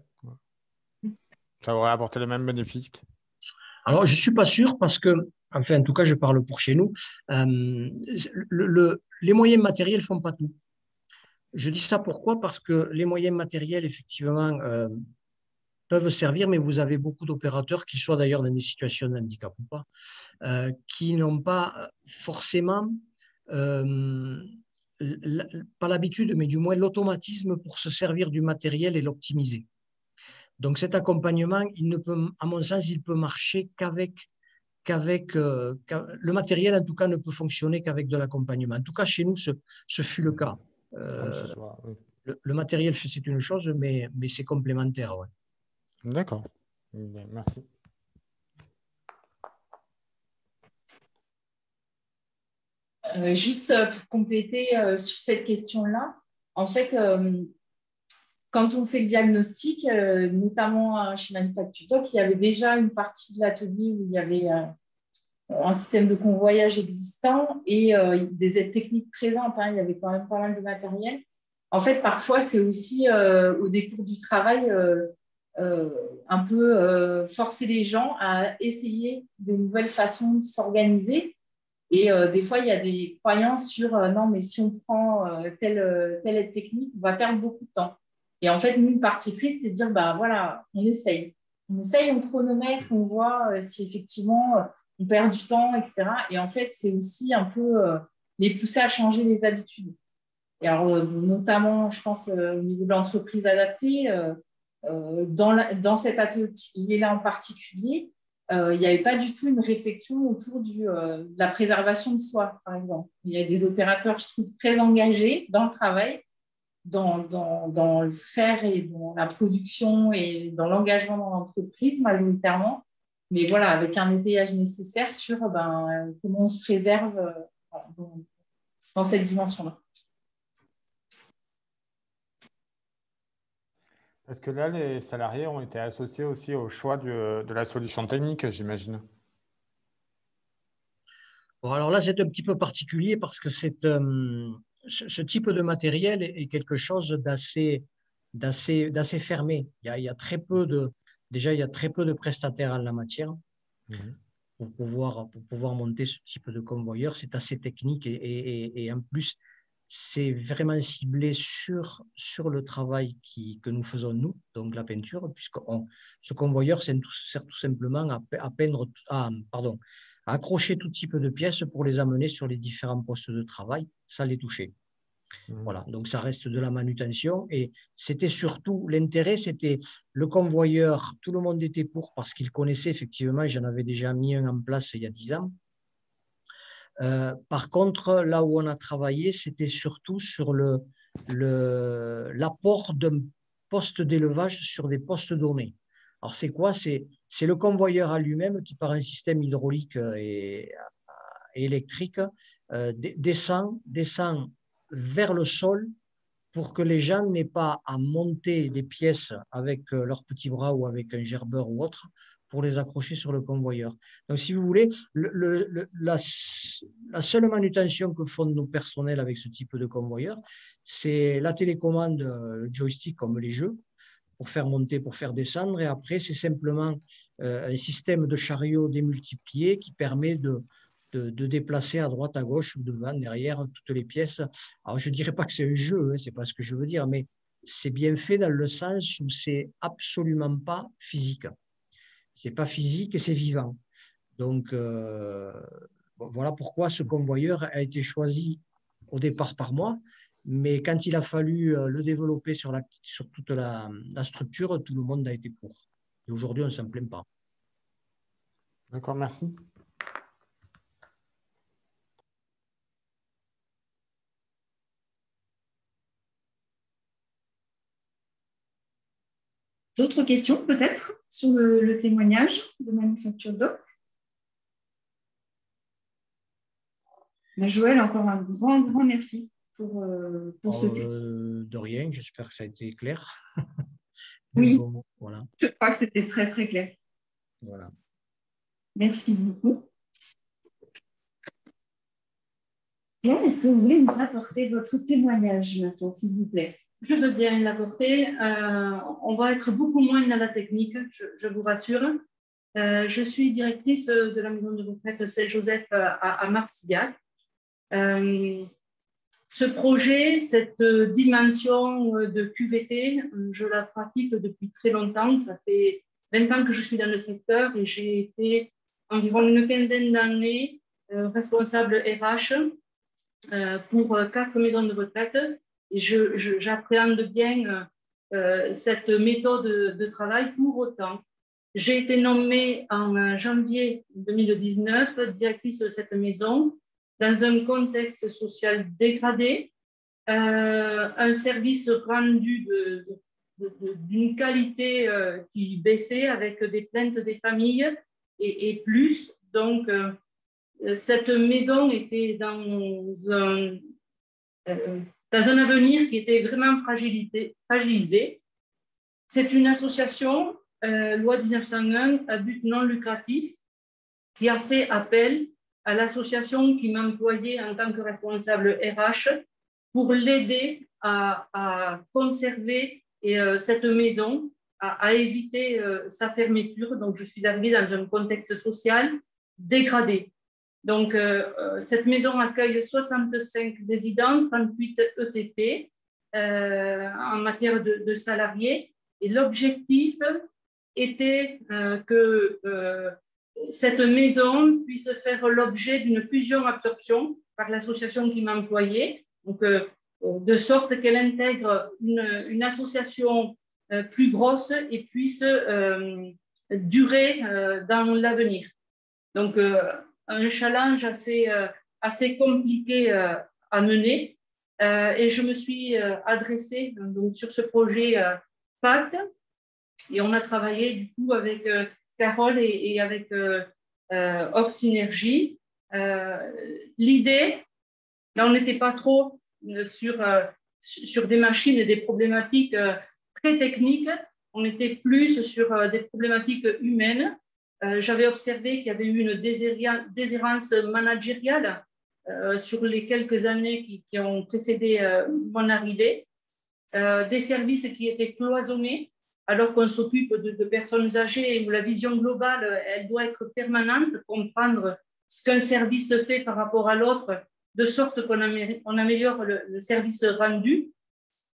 Ça aurait apporté les mêmes bénéfices?
Alors, je ne suis pas sûr parce que, enfin, en tout cas, je parle pour chez nous, les moyens matériels ne font pas tout. Je dis ça pourquoi? Parce que les moyens matériels, effectivement, peuvent servir, mais vous avez beaucoup d'opérateurs, qui soient d'ailleurs dans des situations de handicap ou pas, qui n'ont pas forcément, pas l'habitude, mais du moins l'automatisme pour se servir du matériel et l'optimiser. Donc cet accompagnement, à mon sens, il peut marcher le matériel, en tout cas, ne peut fonctionner qu'avec de l'accompagnement. En tout cas, chez nous, ce fut le cas.
Oui.
Le matériel, c'est une chose, mais c'est complémentaire. Ouais.
D'accord. Merci.
Juste pour compléter sur cette question-là, en fait, quand on fait le diagnostic, notamment chez Manufacture Doc, il y avait déjà une partie de l'atelier où il y avait un système de convoyage existant et des aides techniques présentes. Il y avait quand même pas mal de matériel. En fait, parfois, c'est aussi au décours du travail un peu forcer les gens à essayer de nouvelles façons de s'organiser. Et des fois, il y a des croyances sur non, mais si on prend telle aide technique, on va perdre beaucoup de temps. Et en fait, nous, une partie prise, c'est de dire, bah voilà, on essaye. On essaye, on chronomètre, on voit si effectivement on perd du temps, etc. Et en fait, c'est aussi un peu les pousser à changer les habitudes. Et alors, notamment, je pense, au niveau de l'entreprise adaptée, dans cet atelier-là en particulier, il n'y avait pas du tout une réflexion autour de la préservation de soi, par exemple. Il y a des opérateurs, je trouve, très engagés dans le travail, dans le faire et dans la production et dans l'engagement dans l'entreprise, majoritairement. Mais voilà, avec un étayage nécessaire sur comment on se préserve dans cette dimension-là.
Parce que là, les salariés ont été associés aussi au choix de la solution technique, j'imagine.
Bon, alors là, c'est un petit peu particulier parce que ce type de matériel est quelque chose d'assez fermé. Il y a très peu de prestataires en la matière. Pour pouvoir monter ce type de convoyeur. C'est assez technique et en plus, c'est vraiment ciblé sur le travail que nous faisons nous, donc la peinture, puisque ce convoyeur sert tout simplement à accrocher tout type de pièces pour les amener sur les différents postes de travail sans les toucher. Voilà, donc ça reste de la manutention et c'était surtout l'intérêt, c'était le convoyeur, tout le monde était pour parce qu'il connaissait effectivement, j'en avais déjà mis un en place il y a 10 ans. Par contre, là où on a travaillé, c'était surtout sur l'apport d'un poste d'élevage sur des postes donnés. Alors c'est quoi? C'est c'est le convoyeur à lui-même qui, par un système hydraulique et électrique, descend vers le sol pour que les gens n'aient pas à monter des pièces avec leurs petits bras ou avec un gerbeur ou autre pour les accrocher sur le convoyeur. Donc, si vous voulez, la seule manutention que font nos personnels avec ce type de convoyeur, c'est la télécommande, le joystick comme les jeux, pour faire monter, pour faire descendre. Et après, c'est simplement un système de chariot démultiplié qui permet de déplacer à droite, à gauche, ou devant, derrière, toutes les pièces. Alors, je ne dirais pas que c'est un jeu, hein, ce n'est pas ce que je veux dire, mais c'est bien fait dans le sens où c'est absolument pas physique. Ce n'est pas physique et c'est vivant. Donc, voilà pourquoi ce convoyeur a été choisi au départ par moi. Mais quand il a fallu le développer sur toute la structure, tout le monde a été pour. Et aujourd'hui, on ne s'en plaint pas.
D'accord, merci.
D'autres questions peut-être sur le témoignage de Manufacture Doc? Joël, encore un grand merci pour ce texte.
De rien, j'espère que ça a été clair.
Oui,
bon, voilà.
Je crois que c'était très clair.
Voilà.
Merci beaucoup. Bien, est-ce que vous voulez nous apporter votre témoignage maintenant, s'il vous plaît?
Je veux bien l'apporter. On va être beaucoup moins dans la technique, je vous rassure. Je suis directrice de la maison de retraite Saint-Joseph à Marcillac. Ce projet, cette dimension de QVT, je la pratique depuis très longtemps. Ça fait 20 ans que je suis dans le secteur et j'ai été environ une quinzaine d'années responsable RH pour 4 maisons de retraite. Et j'appréhende bien cette méthode de travail. Pour autant, j'ai été nommée en janvier 2019 directrice de cette maison dans un contexte social dégradé, un service rendu d'une qualité qui baissait avec des plaintes des familles et plus. Donc, cette maison était dans un avenir qui était vraiment fragilisé. C'est une association, loi 1901, à but non lucratif, qui a fait appel à l'association qui m'employait en tant que responsable RH pour l'aider à conserver cette maison, à éviter sa fermeture. Donc, je suis arrivée dans un contexte social dégradé. Donc, cette maison accueille 65 résidents, 38 ETP en matière de salariés. Et l'objectif était que cette maison puisse faire l'objet d'une fusion-absorption par l'association qui m'employait, donc de sorte qu'elle intègre une association plus grosse et puisse durer dans l'avenir. Donc, un challenge assez compliqué à mener. Et je me suis adressée donc, sur ce projet PACT et on a travaillé du coup avec Carole et avec Hors Synergie. L'idée, là on n'était pas trop sur des machines et des problématiques très techniques, on était plus sur des problématiques humaines. J'avais observé qu'il y avait eu une déshérence managériale sur les quelques années qui ont précédé mon arrivée, des services qui étaient cloisonnés, alors qu'on s'occupe de personnes âgées où la vision globale, elle doit être permanente, comprendre ce qu'un service fait par rapport à l'autre, de sorte qu'on améliore le service rendu.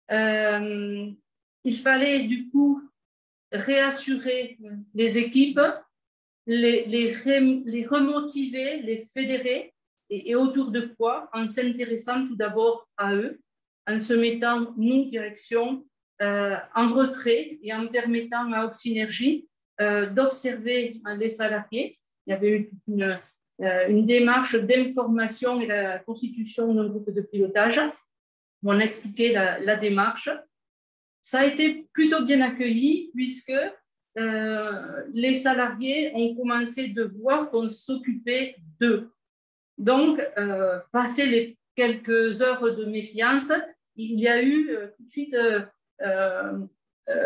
Il fallait du coup réassurer les équipes, les remotiver, les fédérer, et autour de quoi? En s'intéressant tout d'abord à eux, en se mettant, nous, direction, en retrait et en permettant à Oxynergie d'observer les salariés. Il y avait eu une démarche d'information et la constitution d'un groupe de pilotage où on expliquait la démarche. Ça a été plutôt bien accueilli puisque les salariés ont commencé de voir qu'on s'occupait d'eux. Donc, passé les quelques heures de méfiance, il y a eu tout de suite,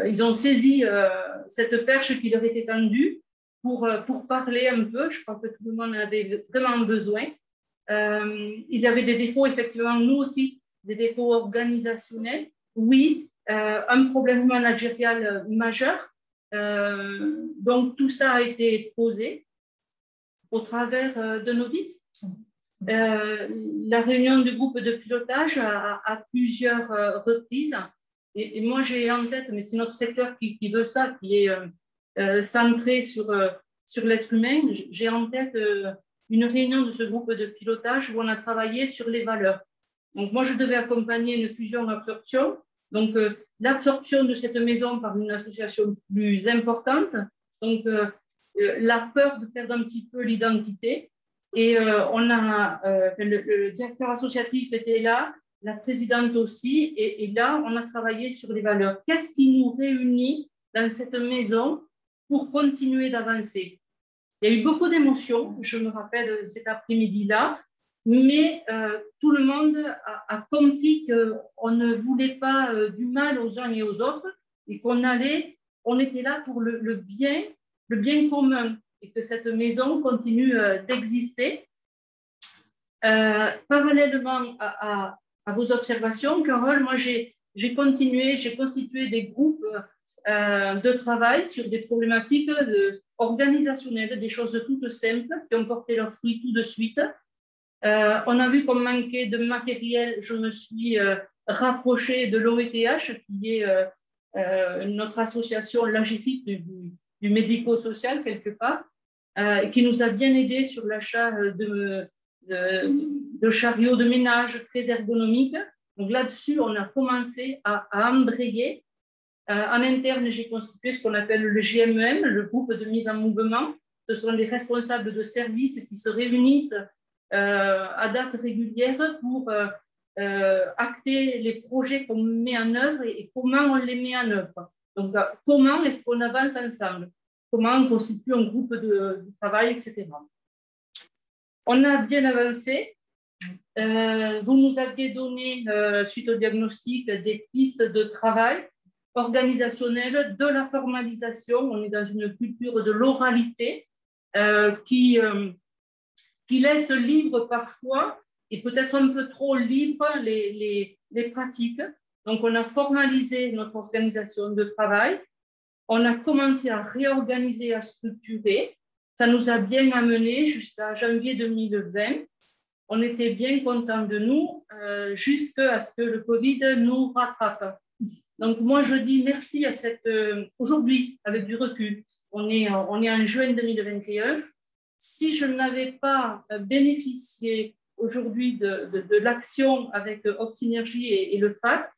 ils ont saisi cette perche qui leur était tendue pour parler un peu. Je crois que tout le monde en avait vraiment besoin. Il y avait des défauts, effectivement, nous aussi, des défauts organisationnels. Oui, un problème managérial majeur. Donc, tout ça a été posé au travers d'un audit. La réunion du groupe de pilotage à plusieurs reprises. Et moi, j'ai en tête, mais c'est notre secteur qui veut ça, qui est centré sur l'être humain. J'ai en tête une réunion de ce groupe de pilotage où on a travaillé sur les valeurs. Donc, moi, je devais accompagner une fusion-absorption. Donc, l'absorption de cette maison par une association plus importante. Donc, la peur de perdre un petit peu l'identité. Et on a, le directeur associatif était là, la présidente aussi. Et là, on a travaillé sur les valeurs. Qu'est-ce qui nous réunit dans cette maison pour continuer d'avancer? Il y a eu beaucoup d'émotions, je me rappelle cet après-midi-là. Mais tout le monde a compris qu'on ne voulait pas du mal aux uns et aux autres et on était là pour le bien commun et que cette maison continue d'exister. Parallèlement à vos observations, Carole, moi j'ai constitué des groupes de travail sur des problématiques organisationnelles, des choses toutes simples qui ont porté leurs fruits tout de suite. On a vu qu'on manquait de matériel. Je me suis rapprochée de l'OETH, qui est notre association, l'AGFIP du médico-social, quelque part, qui nous a bien aidés sur l'achat de chariots de ménage très ergonomiques. Donc là-dessus, on a commencé à embrayer. En interne, j'ai constitué ce qu'on appelle le GMEM, le groupe de mise en mouvement. Ce sont des responsables de services qui se réunissent à date régulière pour acter les projets qu'on met en œuvre et comment on les met en œuvre. Donc, comment est-ce qu'on avance ensemble? Comment on constitue un groupe de travail, etc. On a bien avancé. Vous nous aviez donné, suite au diagnostic, des pistes de travail organisationnelles, de la formalisation. On est dans une culture de l'oralité qui laisse libre parfois, et peut-être un peu trop libre, les pratiques. Donc, on a formalisé notre organisation de travail. On a commencé à réorganiser, à structurer. Ça nous a bien amené jusqu'à janvier 2020. On était bien contents de nous jusqu'à ce que le Covid nous rattrape. Donc, moi, je dis merci à aujourd'hui, avec du recul. On est en juin 2021. Si je n'avais pas bénéficié aujourd'hui de l'action avec Opsynergie et le FAC,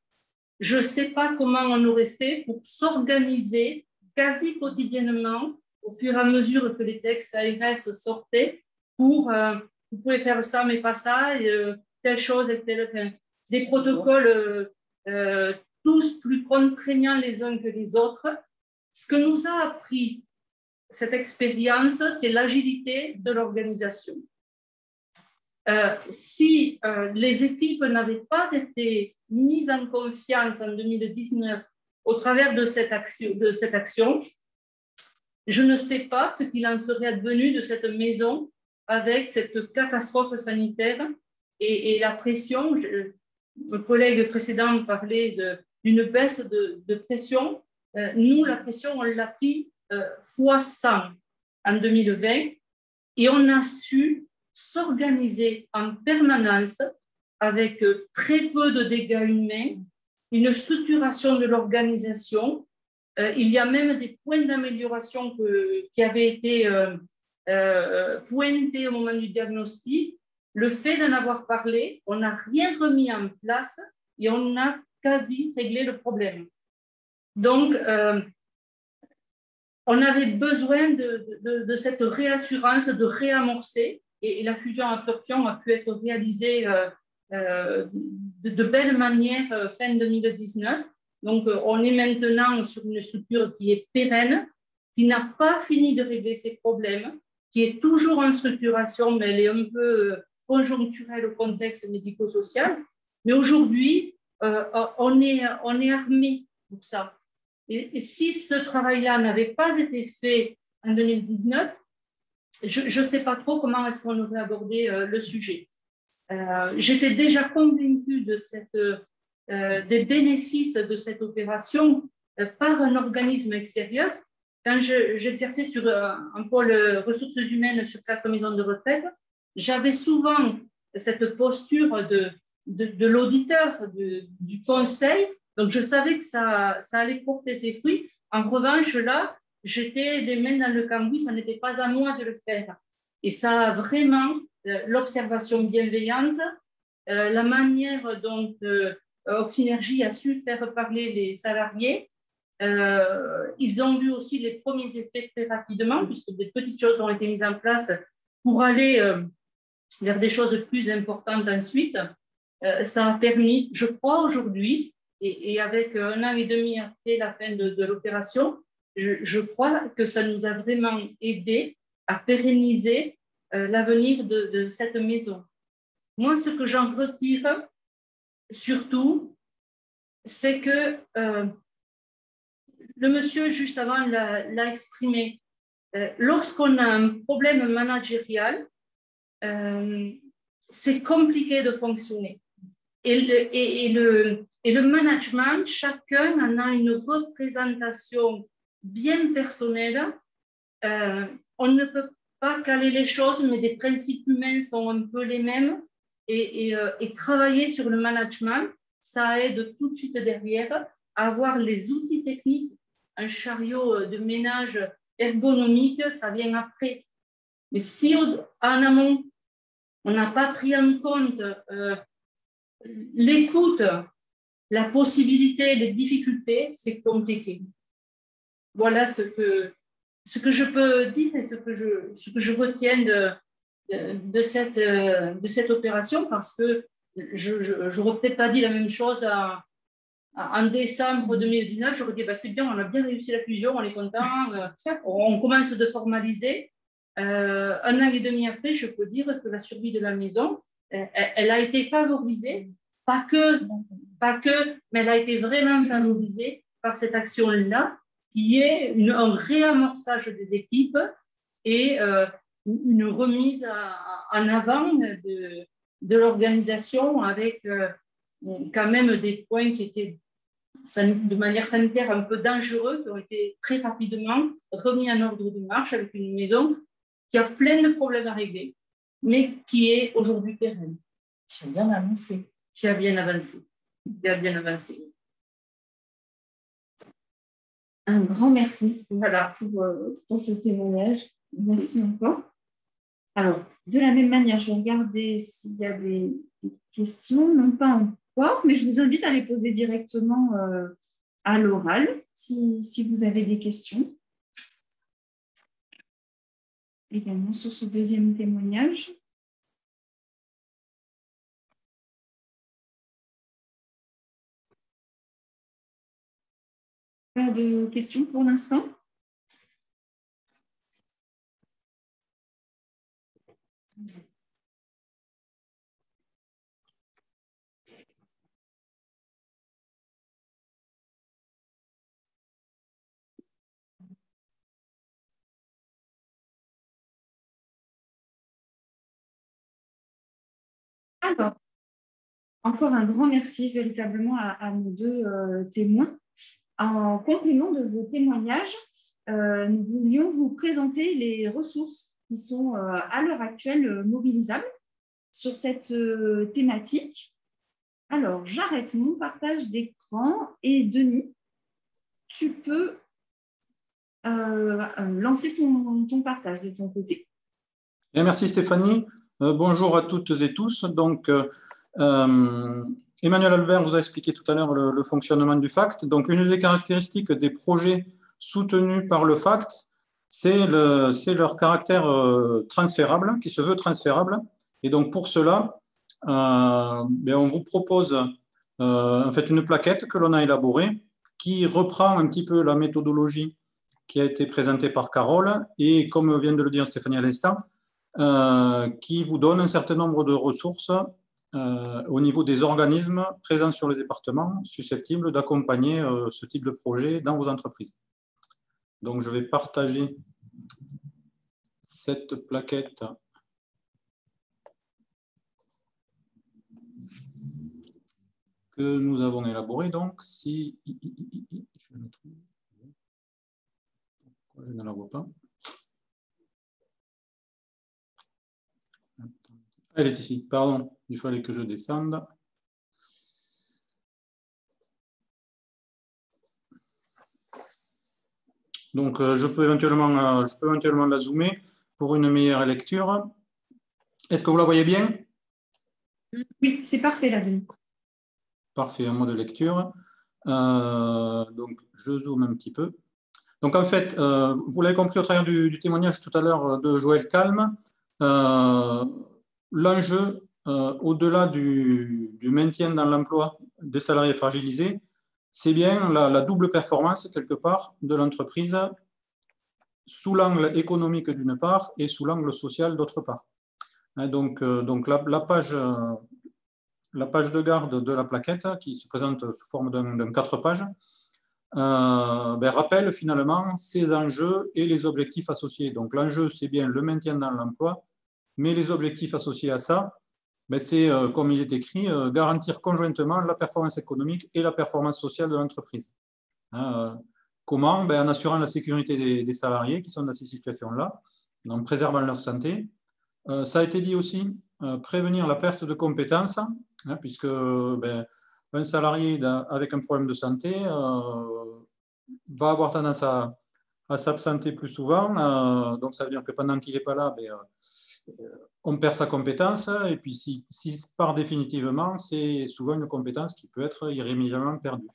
je ne sais pas comment on aurait fait pour s'organiser quasi quotidiennement au fur et à mesure que les textes ARS sortaient pour vous pouvez faire ça, mais pas ça, telle chose et telle. Des protocoles tous plus contraignants les uns que les autres. Ce que nous a appris cette expérience, c'est l'agilité de l'organisation. Si les équipes n'avaient pas été mises en confiance en 2019 au travers de cette action, je ne sais pas ce qu'il en serait advenu de cette maison avec cette catastrophe sanitaire et la pression. Mon collègue précédent parlait d'une baisse de pression. Nous, la pression, on l'a pris fois 100 en 2020 et on a su s'organiser en permanence avec très peu de dégâts humains, une structuration de l'organisation. Il y a même des points d'amélioration qui avaient été pointés au moment du diagnostic. Le fait d'en avoir parlé, on n'a rien remis en place et on a quasi réglé le problème. Donc, on avait besoin de cette réassurance, de réamorcer, et la fusion-absorption a pu être réalisée de belle manière fin 2019. Donc, on est maintenant sur une structure qui est pérenne, qui n'a pas fini de régler ses problèmes, qui est toujours en structuration, mais elle est un peu conjoncturelle au contexte médico-social. Mais aujourd'hui, on est armé pour ça. Et si ce travail-là n'avait pas été fait en 2019, je ne sais pas trop comment est-ce qu'on aurait abordé le sujet. J'étais déjà convaincue des bénéfices de cette opération par un organisme extérieur. Quand j'exerçais sur un pôle ressources humaines sur 4 maisons de retraite, j'avais souvent cette posture de l'auditeur, du conseil. Donc, je savais que ça allait porter ses fruits. En revanche, là, j'étais les mains dans le cambouis, ça n'était pas à moi de le faire. Et ça a vraiment, l'observation bienveillante, la manière dont Oxynergie a su faire parler les salariés. Ils ont vu aussi les premiers effets très rapidement, puisque des petites choses ont été mises en place pour aller vers des choses plus importantes ensuite. Ça a permis, je crois aujourd'hui, et avec 1 an et demi après la fin de l'opération, je crois que ça nous a vraiment aidé à pérenniser l'avenir de cette maison. Moi, ce que j'en retire, surtout, c'est que le monsieur, juste avant, l'a exprimé. Lorsqu'on a un problème managérial, c'est compliqué de fonctionner. Et le management, chacun en a une représentation bien personnelle. On ne peut pas caler les choses, mais des principes humains sont un peu les mêmes. Et travailler sur le management, ça aide tout de suite derrière à avoir les outils techniques. Un chariot de ménage ergonomique, ça vient après. Mais si en amont, on n'a pas pris en compte l'écoute, la possibilité, les difficultés, c'est compliqué. Voilà ce que je peux dire et ce que je retiens de cette opération, parce que je n'aurais peut-être pas dit la même chose en décembre 2019. J'aurais dit, c'est bien, on a bien réussi la fusion, on est content, on commence de formaliser. 1 an et demi après, je peux dire que la survie de la maison, elle a été favorisée, pas que, mais elle a été vraiment favorisée par cette action-là, qui est un réamorçage des équipes et une remise en avant de l'organisation, avec quand même des points qui étaient de manière sanitaire un peu dangereux, qui ont été très rapidement remis en ordre de marche, avec une maison qui a plein de problèmes à régler, mais qui est aujourd'hui pérenne.
Qui a bien avancé.
Qui a bien avancé.
Un grand merci, voilà, pour ce témoignage. Merci encore. Alors, de la même manière, je vais regarder s'il y a des questions, non pas encore, mais je vous invite à les poser directement à l'oral, si vous avez des questions. Également sur ce deuxième témoignage. Pas de questions pour l'instant? Alors, encore un grand merci véritablement à nos deux témoins. En complément de vos témoignages, nous voulions vous présenter les ressources qui sont à l'heure actuelle mobilisables sur cette thématique. Alors, j'arrête mon partage d'écran et Denis, tu peux lancer ton partage de ton côté.
Bien, merci Stéphanie. Bonjour à toutes et tous. Donc, Emmanuel Albert vous a expliqué tout à l'heure le fonctionnement du FACT. Donc, une des caractéristiques des projets soutenus par le FACT, c'est leur caractère transférable, qui se veut transférable. Et donc, pour cela, on vous propose en fait une plaquette que l'on a élaborée, qui reprend un petit peu la méthodologie qui a été présenté par Carole et, comme vient de le dire Stéphanie à l'instant, qui vous donne un certain nombre de ressources au niveau des organismes présents sur le département susceptibles d'accompagner ce type de projet dans vos entreprises. Donc, je vais partager cette plaquette que nous avons élaborée. Donc, si je vais mettre... Je ne la vois pas. Elle est ici, pardon, il fallait que je descende. Donc, je peux éventuellement la zoomer pour une meilleure lecture. Est-ce que vous la voyez bien?
Oui, c'est parfait là.
Parfait, un mode de lecture. Donc, je zoome un petit peu. Donc, en fait, vous l'avez compris au travers du témoignage tout à l'heure de Joël Calme, l'enjeu, au-delà du maintien dans l'emploi des salariés fragilisés, c'est bien la double performance, quelque part, de l'entreprise, sous l'angle économique d'une part et sous l'angle social d'autre part. Donc la page de garde de la plaquette, qui se présente sous forme d'un 4 pages, rappelle finalement ces enjeux et les objectifs associés. Donc l'enjeu, c'est bien le maintien dans l'emploi, mais les objectifs associés à ça, c'est, comme il est écrit, garantir conjointement la performance économique et la performance sociale de l'entreprise. Comment? En assurant la sécurité des salariés qui sont dans ces situations-là, en préservant leur santé. Ça a été dit aussi, prévenir la perte de compétences, puisque un salarié avec un problème de santé va avoir tendance à s'absenter plus souvent. Donc ça veut dire que pendant qu'il n'est pas là, on perd sa compétence, et puis si part définitivement, c'est souvent une compétence qui peut être irrémédiablement perdue.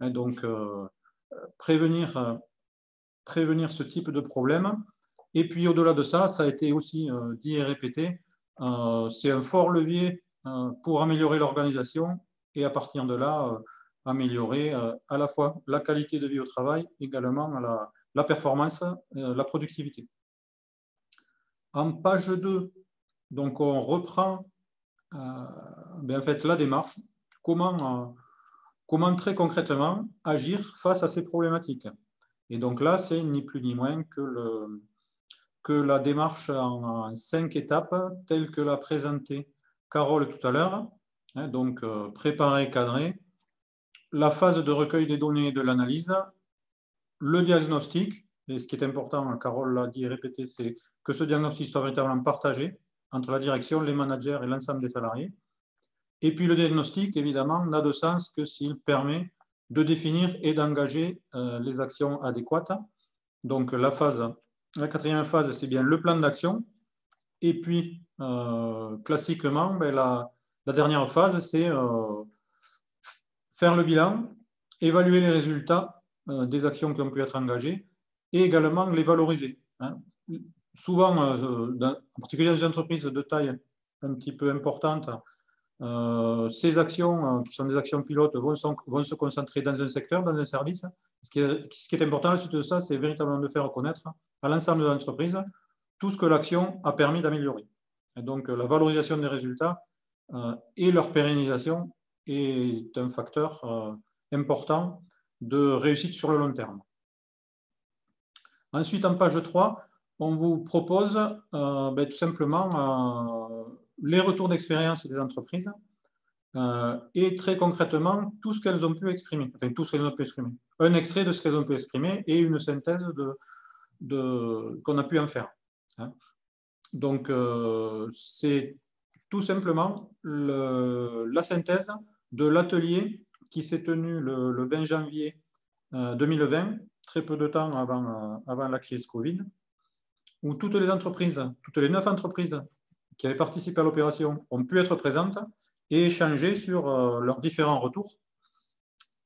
Donc, prévenir ce type de problème. Et puis, au-delà de ça, ça a été aussi dit et répété, c'est un fort levier pour améliorer l'organisation et à partir de là, améliorer à la fois la qualité de vie au travail, également la performance, la productivité. En page 2, donc on reprend en fait, la démarche, comment très concrètement agir face à ces problématiques. Et donc là, c'est ni plus ni moins que la démarche en 5 étapes, telle que l'a présentée Carole tout à l'heure. Donc, préparer, cadrer, la phase de recueil des données et de l'analyse, le diagnostic, et ce qui est important, Carole l'a dit et répété, c'est que ce diagnostic soit véritablement partagé entre la direction, les managers et l'ensemble des salariés. Et puis le diagnostic, évidemment, n'a de sens que s'il permet de définir et d'engager les actions adéquates. Donc la 4e phase, c'est bien le plan d'action. Et puis, classiquement, la dernière phase, c'est faire le bilan, évaluer les résultats des actions qui ont pu être engagées et également les valoriser. Souvent, en particulier dans des entreprises de taille un petit peu importante, ces actions, qui sont des actions pilotes, vont se concentrer dans un secteur, dans un service. Ce qui est important à la suite de ça, c'est véritablement de faire connaître à l'ensemble de l'entreprise tout ce que l'action a permis d'améliorer. Et donc, la valorisation des résultats et leur pérennisation est un facteur important de réussite sur le long terme. Ensuite, en page 3, on vous propose tout simplement les retours d'expérience des entreprises et très concrètement tout ce qu'elles ont pu exprimer. Enfin, tout ce qu'elles ont pu exprimer. Un extrait de ce qu'elles ont pu exprimer et une synthèse qu'on a pu en faire. Donc, c'est tout simplement la synthèse de l'atelier qui s'est tenu le 20 janvier 2020, très peu de temps avant la crise Covid, où toutes les entreprises, toutes les 9 entreprises qui avaient participé à l'opération ont pu être présentes et échanger sur leurs différents retours.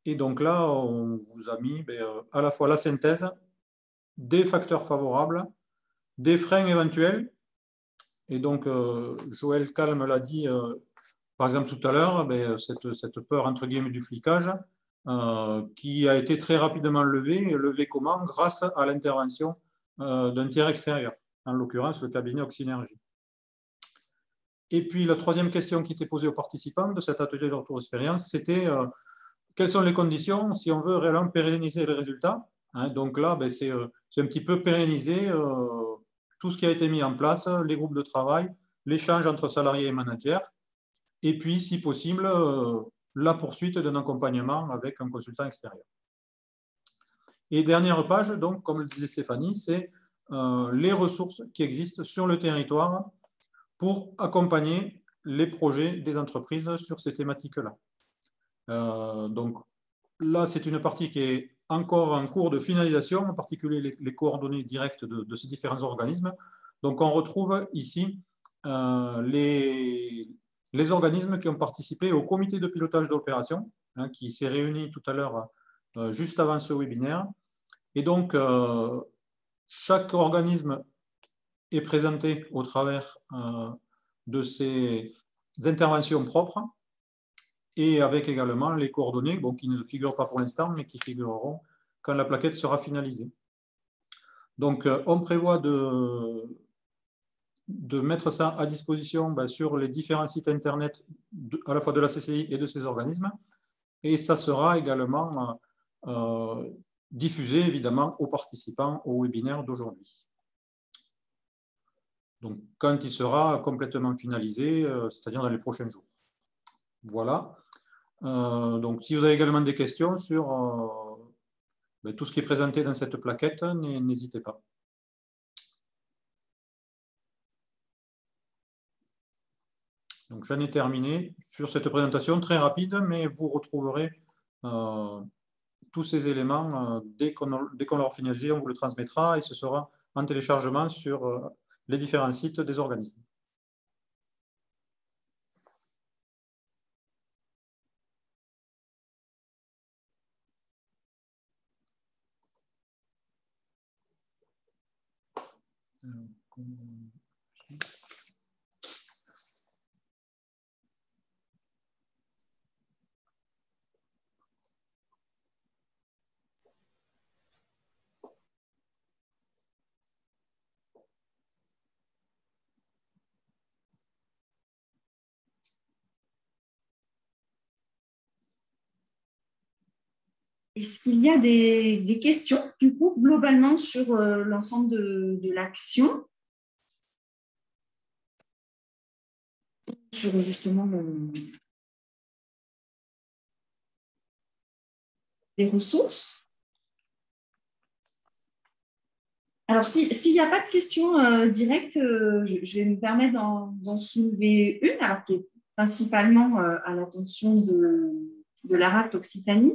Et donc là, on vous a mis à la fois la synthèse, des facteurs favorables, des freins éventuels. Et donc, Joël Calme l'a dit, par exemple, tout à l'heure, cette peur, entre guillemets, du flicage. qui a été très rapidement levé. Levé comment? Grâce à l'intervention d'un tiers extérieur, en l'occurrence le cabinet Oxynergie. Et puis la troisième question qui était posée aux participants de cet atelier de retour d'expérience, c'était quelles sont les conditions si on veut réellement pérenniser les résultats, hein. Donc là, ben, c'est un petit peu pérenniser tout ce qui a été mis en place, les groupes de travail, l'échange entre salariés et managers, et puis, si possible, la poursuite d'un accompagnement avec un consultant extérieur. Et dernière page, donc, comme le disait Stéphanie, c'est les ressources qui existent sur le territoire pour accompagner les projets des entreprises sur ces thématiques-là. Donc là, c'est une partie qui est encore en cours de finalisation, en particulier les coordonnées directes de ces différents organismes. Donc on retrouve ici les organismes qui ont participé au comité de pilotage d'opération, hein, qui s'est réuni tout à l'heure juste avant ce webinaire. Et donc, chaque organisme est présenté au travers de ses interventions propres et avec également les coordonnées, bon, qui ne figurent pas pour l'instant, mais qui figureront quand la plaquette sera finalisée. Donc, on prévoit de mettre ça à disposition sur les différents sites Internet, à la fois de la CCI et de ces organismes. Et ça sera également diffusé, évidemment, aux participants au webinaire d'aujourd'hui. Donc, quand il sera complètement finalisé, c'est-à-dire dans les prochains jours. Voilà. Donc, si vous avez également des questions sur tout ce qui est présenté dans cette plaquette, n'hésitez pas. Donc, j'en ai terminé sur cette présentation très rapide, mais vous retrouverez tous ces éléments dès qu'on l'aura finalisé, on vous le transmettra et ce sera en téléchargement sur les différents sites des organismes.
Est-ce qu'il y a des questions, du coup, globalement sur l'ensemble de l'action, sur justement les ressources? Alors, s'il n'y a pas de questions directes, je vais me permettre d'en soulever une, alors qui est principalement à l'attention de l'ARACT Occitanie,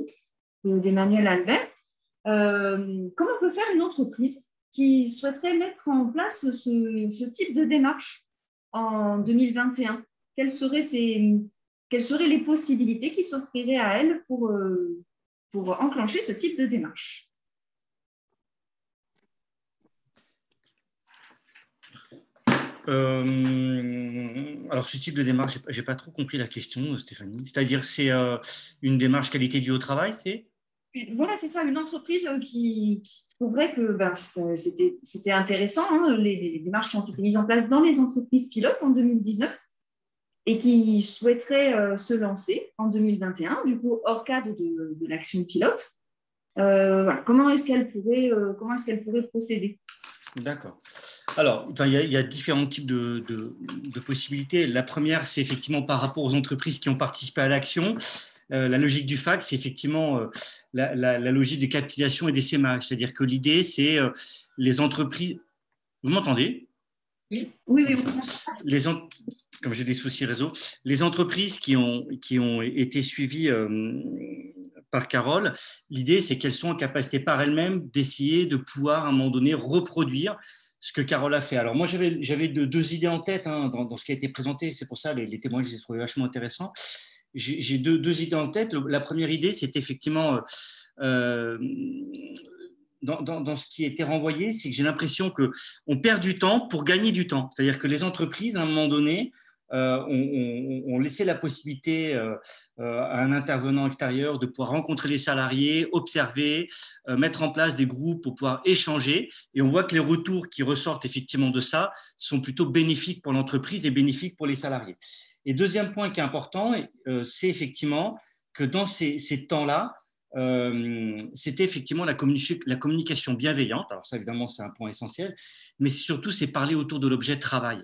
d'Emmanuel Albert. Comment peut faire une entreprise qui souhaiterait mettre en place ce type de démarche en 2021? Quelles seraient les possibilités qui s'offriraient à elle pour enclencher ce type de démarche?
Alors, ce type de démarche, je n'ai pas trop compris la question, Stéphanie. C'est-à-dire, c'est une démarche qualité de vie au travail, c'est?
Voilà, c'est ça, une entreprise qui trouverait que c'était intéressant, hein, les démarches qui ont été mises en place dans les entreprises pilotes en 2019 et qui souhaiterait se lancer en 2021, du coup, hors cadre de l'action pilote. Voilà. Comment est-ce qu'elle pourrait procéder? D'accord.
Alors, il y a différents types de possibilités. La première, c'est effectivement par rapport aux entreprises qui ont participé à l'action. La logique du FACT, c'est effectivement la logique des capitalisations et des sémages. C'est-à-dire que l'idée, c'est les entreprises… Vous m'entendez?
Oui.
Comme j'ai des soucis réseau, les entreprises qui ont été suivies par Carole, l'idée, c'est qu'elles sont en capacité par elles-mêmes d'essayer de pouvoir, à un moment donné, reproduire ce que Carole a fait. Alors moi, j'avais deux idées en tête dans ce qui a été présenté. C'est pour ça les témoignages, je les ai trouvés vachement intéressants. J'ai deux idées en tête. La première idée, c'est effectivement… dans ce qui a été renvoyé, c'est que j'ai l'impression qu'on perd du temps pour gagner du temps. C'est-à-dire que les entreprises, à un moment donné, on laissait la possibilité à un intervenant extérieur de pouvoir rencontrer les salariés, observer, mettre en place des groupes pour pouvoir échanger. Et on voit que les retours qui ressortent effectivement de ça sont plutôt bénéfiques pour l'entreprise et bénéfiques pour les salariés. Et deuxième point qui est important, c'est effectivement que dans ces temps-là, c'était effectivement la communication bienveillante. Alors ça, évidemment, c'est un point essentiel, mais surtout, c'est parler autour de l'objet travail.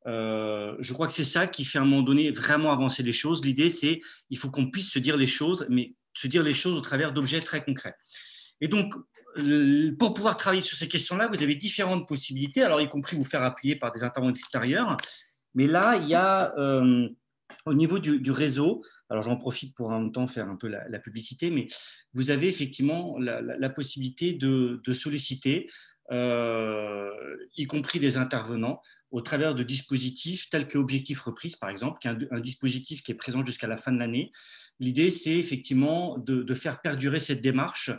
Je crois que c'est ça qui fait à un moment donné vraiment avancer les choses. L'idée, c'est il faut qu'on puisse se dire les choses, mais se dire les choses au travers d'objets très concrets. Et donc, pour pouvoir travailler sur ces questions-là, vous avez différentes possibilités, alors y compris vous faire appuyer par des intervenants extérieurs. Mais là, il y a au niveau du réseau, alors j'en profite pour en même temps faire un peu la publicité, mais vous avez effectivement la possibilité de solliciter, y compris des intervenants, au travers de dispositifs tels que Objectif Reprise, par exemple, qui est un dispositif qui est présent jusqu'à la fin de l'année. L'idée, c'est effectivement de faire perdurer cette démarche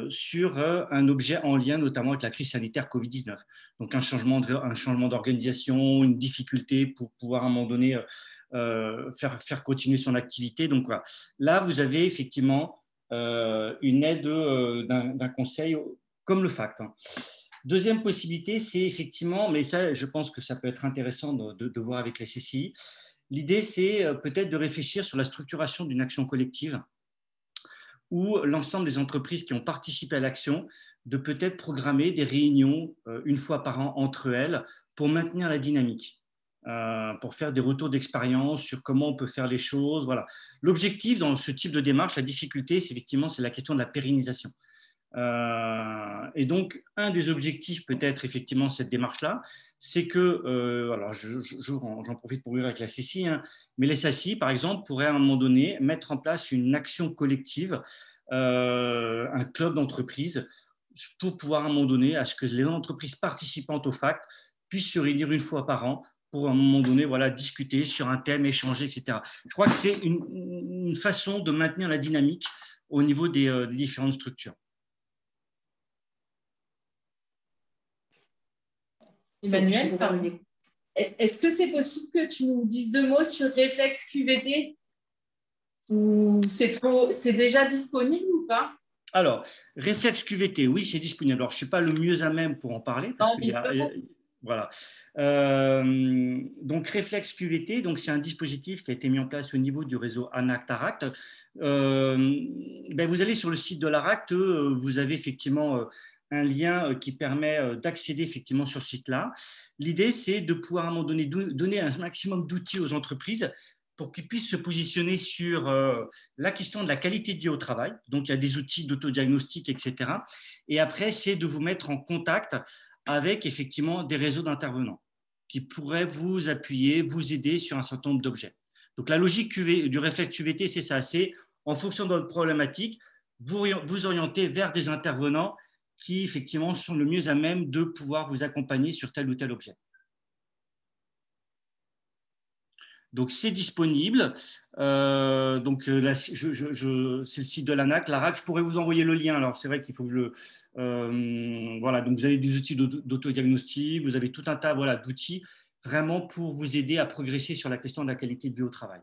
sur un objet en lien notamment avec la crise sanitaire Covid-19. Donc un changement d'organisation, une difficulté pour pouvoir à un moment donné faire continuer son activité. Donc voilà. Là, vous avez effectivement une aide d'un conseil comme le FACT. Deuxième possibilité, c'est effectivement, mais ça, je pense que ça peut être intéressant de voir avec les CCI. L'idée, c'est peut-être de réfléchir sur la structuration d'une action collective où l'ensemble des entreprises qui ont participé à l'action, de peut-être programmer des réunions une fois par an entre elles pour maintenir la dynamique, pour faire des retours d'expérience sur comment on peut faire les choses. Voilà. L'objectif dans ce type de démarche, la difficulté, c'est effectivement la question de la pérennisation. Et donc, un des objectifs peut-être effectivement cette démarche-là, c'est que, alors j'en profite pour ouvrir avec la CCI, hein, mais les SACI, par exemple, pourraient à un moment donné mettre en place une action collective, un club d'entreprise, pour pouvoir à un moment donné à ce que les entreprises participantes au FACT puissent se réunir une fois par an pour à un moment donné voilà, discuter sur un thème, échanger, etc. Je crois que c'est une façon de maintenir la dynamique au niveau des différentes structures.
Emmanuel, est-ce que c'est possible que tu nous dises 2 mots sur Réflexe QVT? Ou c'est déjà disponible ou pas?
Alors, Réflexe QVT, oui, c'est disponible. Alors, je ne suis pas le mieux à même pour en parler. Parce voilà. Donc, Réflexe QVT, c'est un dispositif qui a été mis en place au niveau du réseau ANACT-ARACT. Vous allez sur le site de l'ARACT, vous avez effectivement un lien qui permet d'accéder effectivement sur ce site-là. L'idée, c'est de pouvoir à un moment donné donner un maximum d'outils aux entreprises pour qu'ils puissent se positionner sur la question de la qualité de vie au travail. Donc, il y a des outils d'autodiagnostic, etc. Et après, c'est de vous mettre en contact avec effectivement des réseaux d'intervenants qui pourraient vous appuyer, vous aider sur un certain nombre d'objets. Donc, la logique du réflexe QVT, c'est ça. C'est en fonction de votre problématique, vous orienter vers des intervenants qui, effectivement, sont le mieux à même de pouvoir vous accompagner sur tel ou tel objet. Donc, c'est disponible. Là, c'est le site de l'ANAC. L'ARAC, je pourrais vous envoyer le lien. Alors, c'est vrai qu'il faut que voilà, donc vous avez des outils d'autodiagnostic, vous avez tout un tas d'outils vraiment pour vous aider à progresser sur la question de la qualité de vie au travail.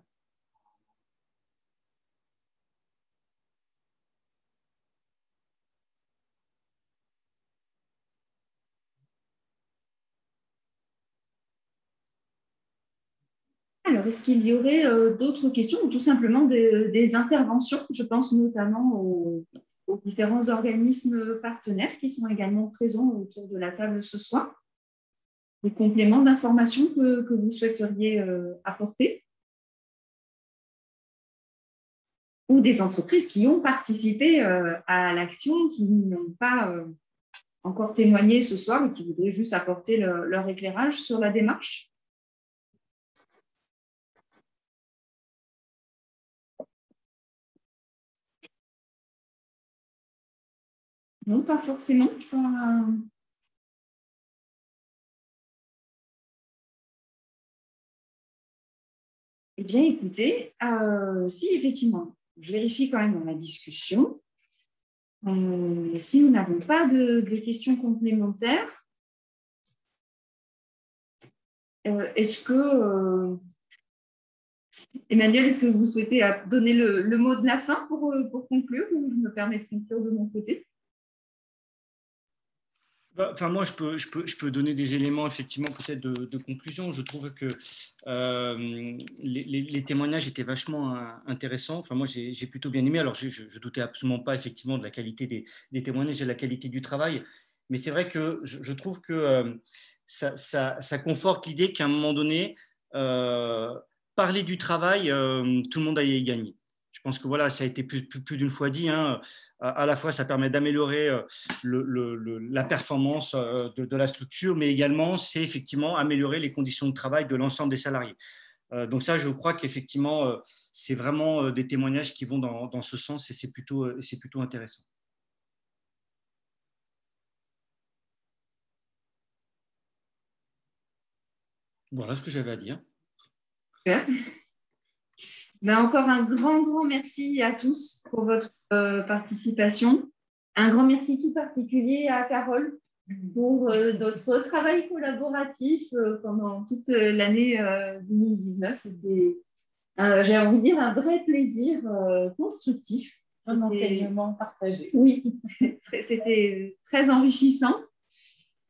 Alors, est-ce qu'il y aurait d'autres questions ou tout simplement des interventions? Je pense notamment aux différents organismes partenaires qui sont également présents autour de la table ce soir. Des compléments d'informations que vous souhaiteriez apporter? Ou des entreprises qui ont participé à l'action, qui n'ont pas encore témoigné ce soir et qui voudraient juste apporter leur éclairage sur la démarche? Non, pas forcément. Eh bien, écoutez, si effectivement, je vérifie quand même dans la discussion, si nous n'avons pas de questions complémentaires, Est-ce que, Emmanuel, est-ce que vous souhaitez donner le mot de la fin pour conclure, ou je me permets de conclure de mon côté?
Enfin, moi, je peux donner des éléments effectivement peut-être de conclusion. Je trouve que les témoignages étaient vachement intéressants. Enfin, moi, j'ai plutôt bien aimé. Alors, je doutais absolument pas effectivement de la qualité des témoignages et de la qualité du travail. Mais c'est vrai que je trouve que ça conforte l'idée qu'à un moment donné, parler du travail, tout le monde a y gagné. Je pense que voilà, ça a été plus d'une fois dit. Hein, à la fois, ça permet d'améliorer la performance de la structure, mais également, c'est effectivement améliorer les conditions de travail de l'ensemble des salariés. Donc ça, je crois qu'effectivement, c'est vraiment des témoignages qui vont dans ce sens, et c'est plutôt intéressant. Voilà ce que j'avais à dire.
Super. Ben, encore un grand merci à tous pour votre participation. Un grand merci tout particulier à Carole pour notre travail collaboratif pendant toute l'année 2019. C'était, j'ai envie de dire, un vrai plaisir constructif.
Un enseignement partagé.
Oui, c'était très enrichissant.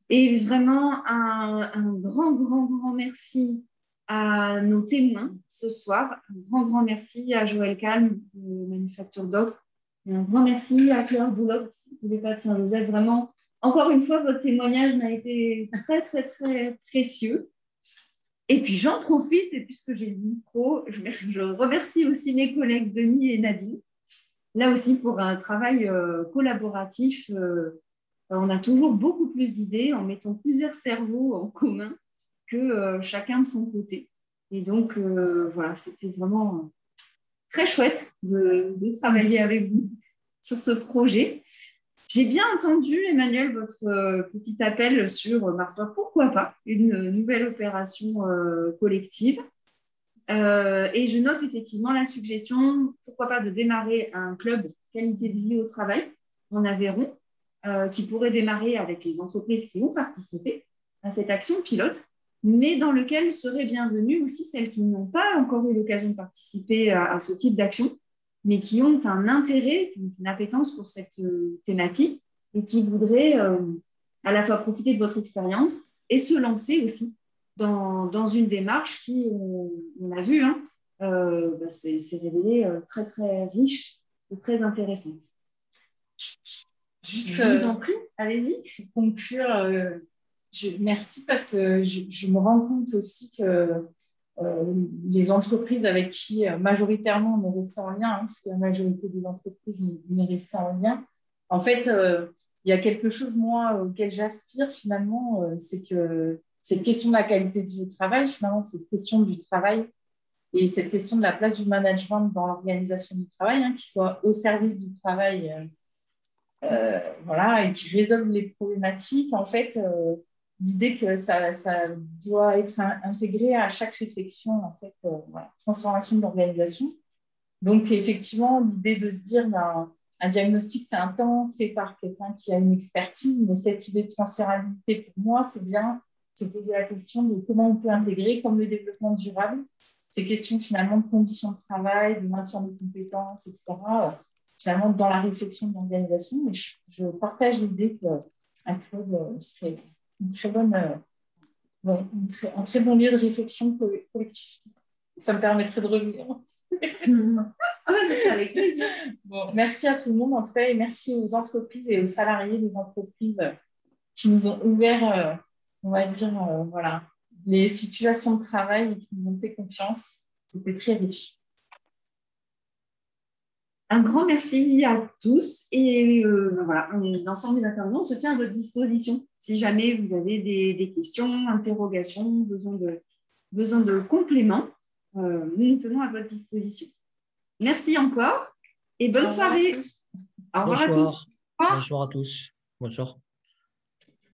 Et vraiment un grand merci à nos témoins ce soir. Un grand merci à Joël Calme de Manufacture Doc. Et un grand merci à Claire Boulogne de l'EHPAD Saint-Joseph. Vraiment, encore une fois, votre témoignage m'a été très précieux. Et puis, j'en profite, et puisque j'ai le micro, je remercie aussi mes collègues Denis et Nadine, là aussi pour un travail collaboratif. On a toujours beaucoup plus d'idées en mettant plusieurs cerveaux en commun que chacun de son côté. Et donc, voilà, c'était vraiment très chouette de travailler avec vous sur ce projet. J'ai bien entendu, Emmanuel, votre petit appel sur, pourquoi pas, une nouvelle opération collective. Et je note effectivement la suggestion, pourquoi pas, de démarrer un club qualité de vie au travail en Aveyron, qui pourrait démarrer avec les entreprises qui ont participé à cette action pilote, mais dans lequel seraient bienvenues aussi celles qui n'ont pas encore eu l'occasion de participer à ce type d'action, mais qui ont un intérêt, une appétence pour cette thématique et qui voudraient à la fois profiter de votre expérience et se lancer aussi dans une démarche qui, on a vu, s'est révélée très riche et très intéressante.
Juste,
je vous en prie, allez-y.
Pour conclure, merci parce que je me rends compte aussi que les entreprises avec qui majoritairement on est resté en lien, puisque la majorité des entreprises on est resté en lien, en fait, il y a quelque chose, moi, auquel j'aspire finalement, c'est que cette question de la qualité du travail, finalement, cette question du travail et cette question de la place du management dans l'organisation du travail, qui soit au service du travail, voilà, et qui résolve les problématiques, en fait, l'idée que ça doit être intégré à chaque réflexion, en fait, voilà, transformation de l'organisation. Donc, effectivement, l'idée de se dire, un diagnostic, c'est un temps fait par quelqu'un qui a une expertise, mais cette idée de transférabilité, pour moi, c'est bien se poser la question de comment on peut intégrer, comme le développement durable, ces questions finalement de conditions de travail, de maintien des compétences, etc., finalement dans la réflexion de l'organisation. Et je partage l'idée qu'un club serait une très bonne, un très bon lieu de réflexion collective. Ça me permettrait de revenir.
Avec plaisir.
Bon, merci à tout le monde en tout cas, et merci aux entreprises et aux salariés des entreprises qui nous ont ouvert, on va dire, voilà, les situations de travail et qui nous ont fait confiance. C'était très riche.
Un grand merci à tous. Et voilà, l'ensemble des intervenants se tient à votre disposition. Si jamais vous avez des questions, interrogations, besoin de compléments, nous nous tenons à votre disposition. Merci encore et bonne soirée.
Au revoir à tous. Bonsoir à tous. Bonsoir.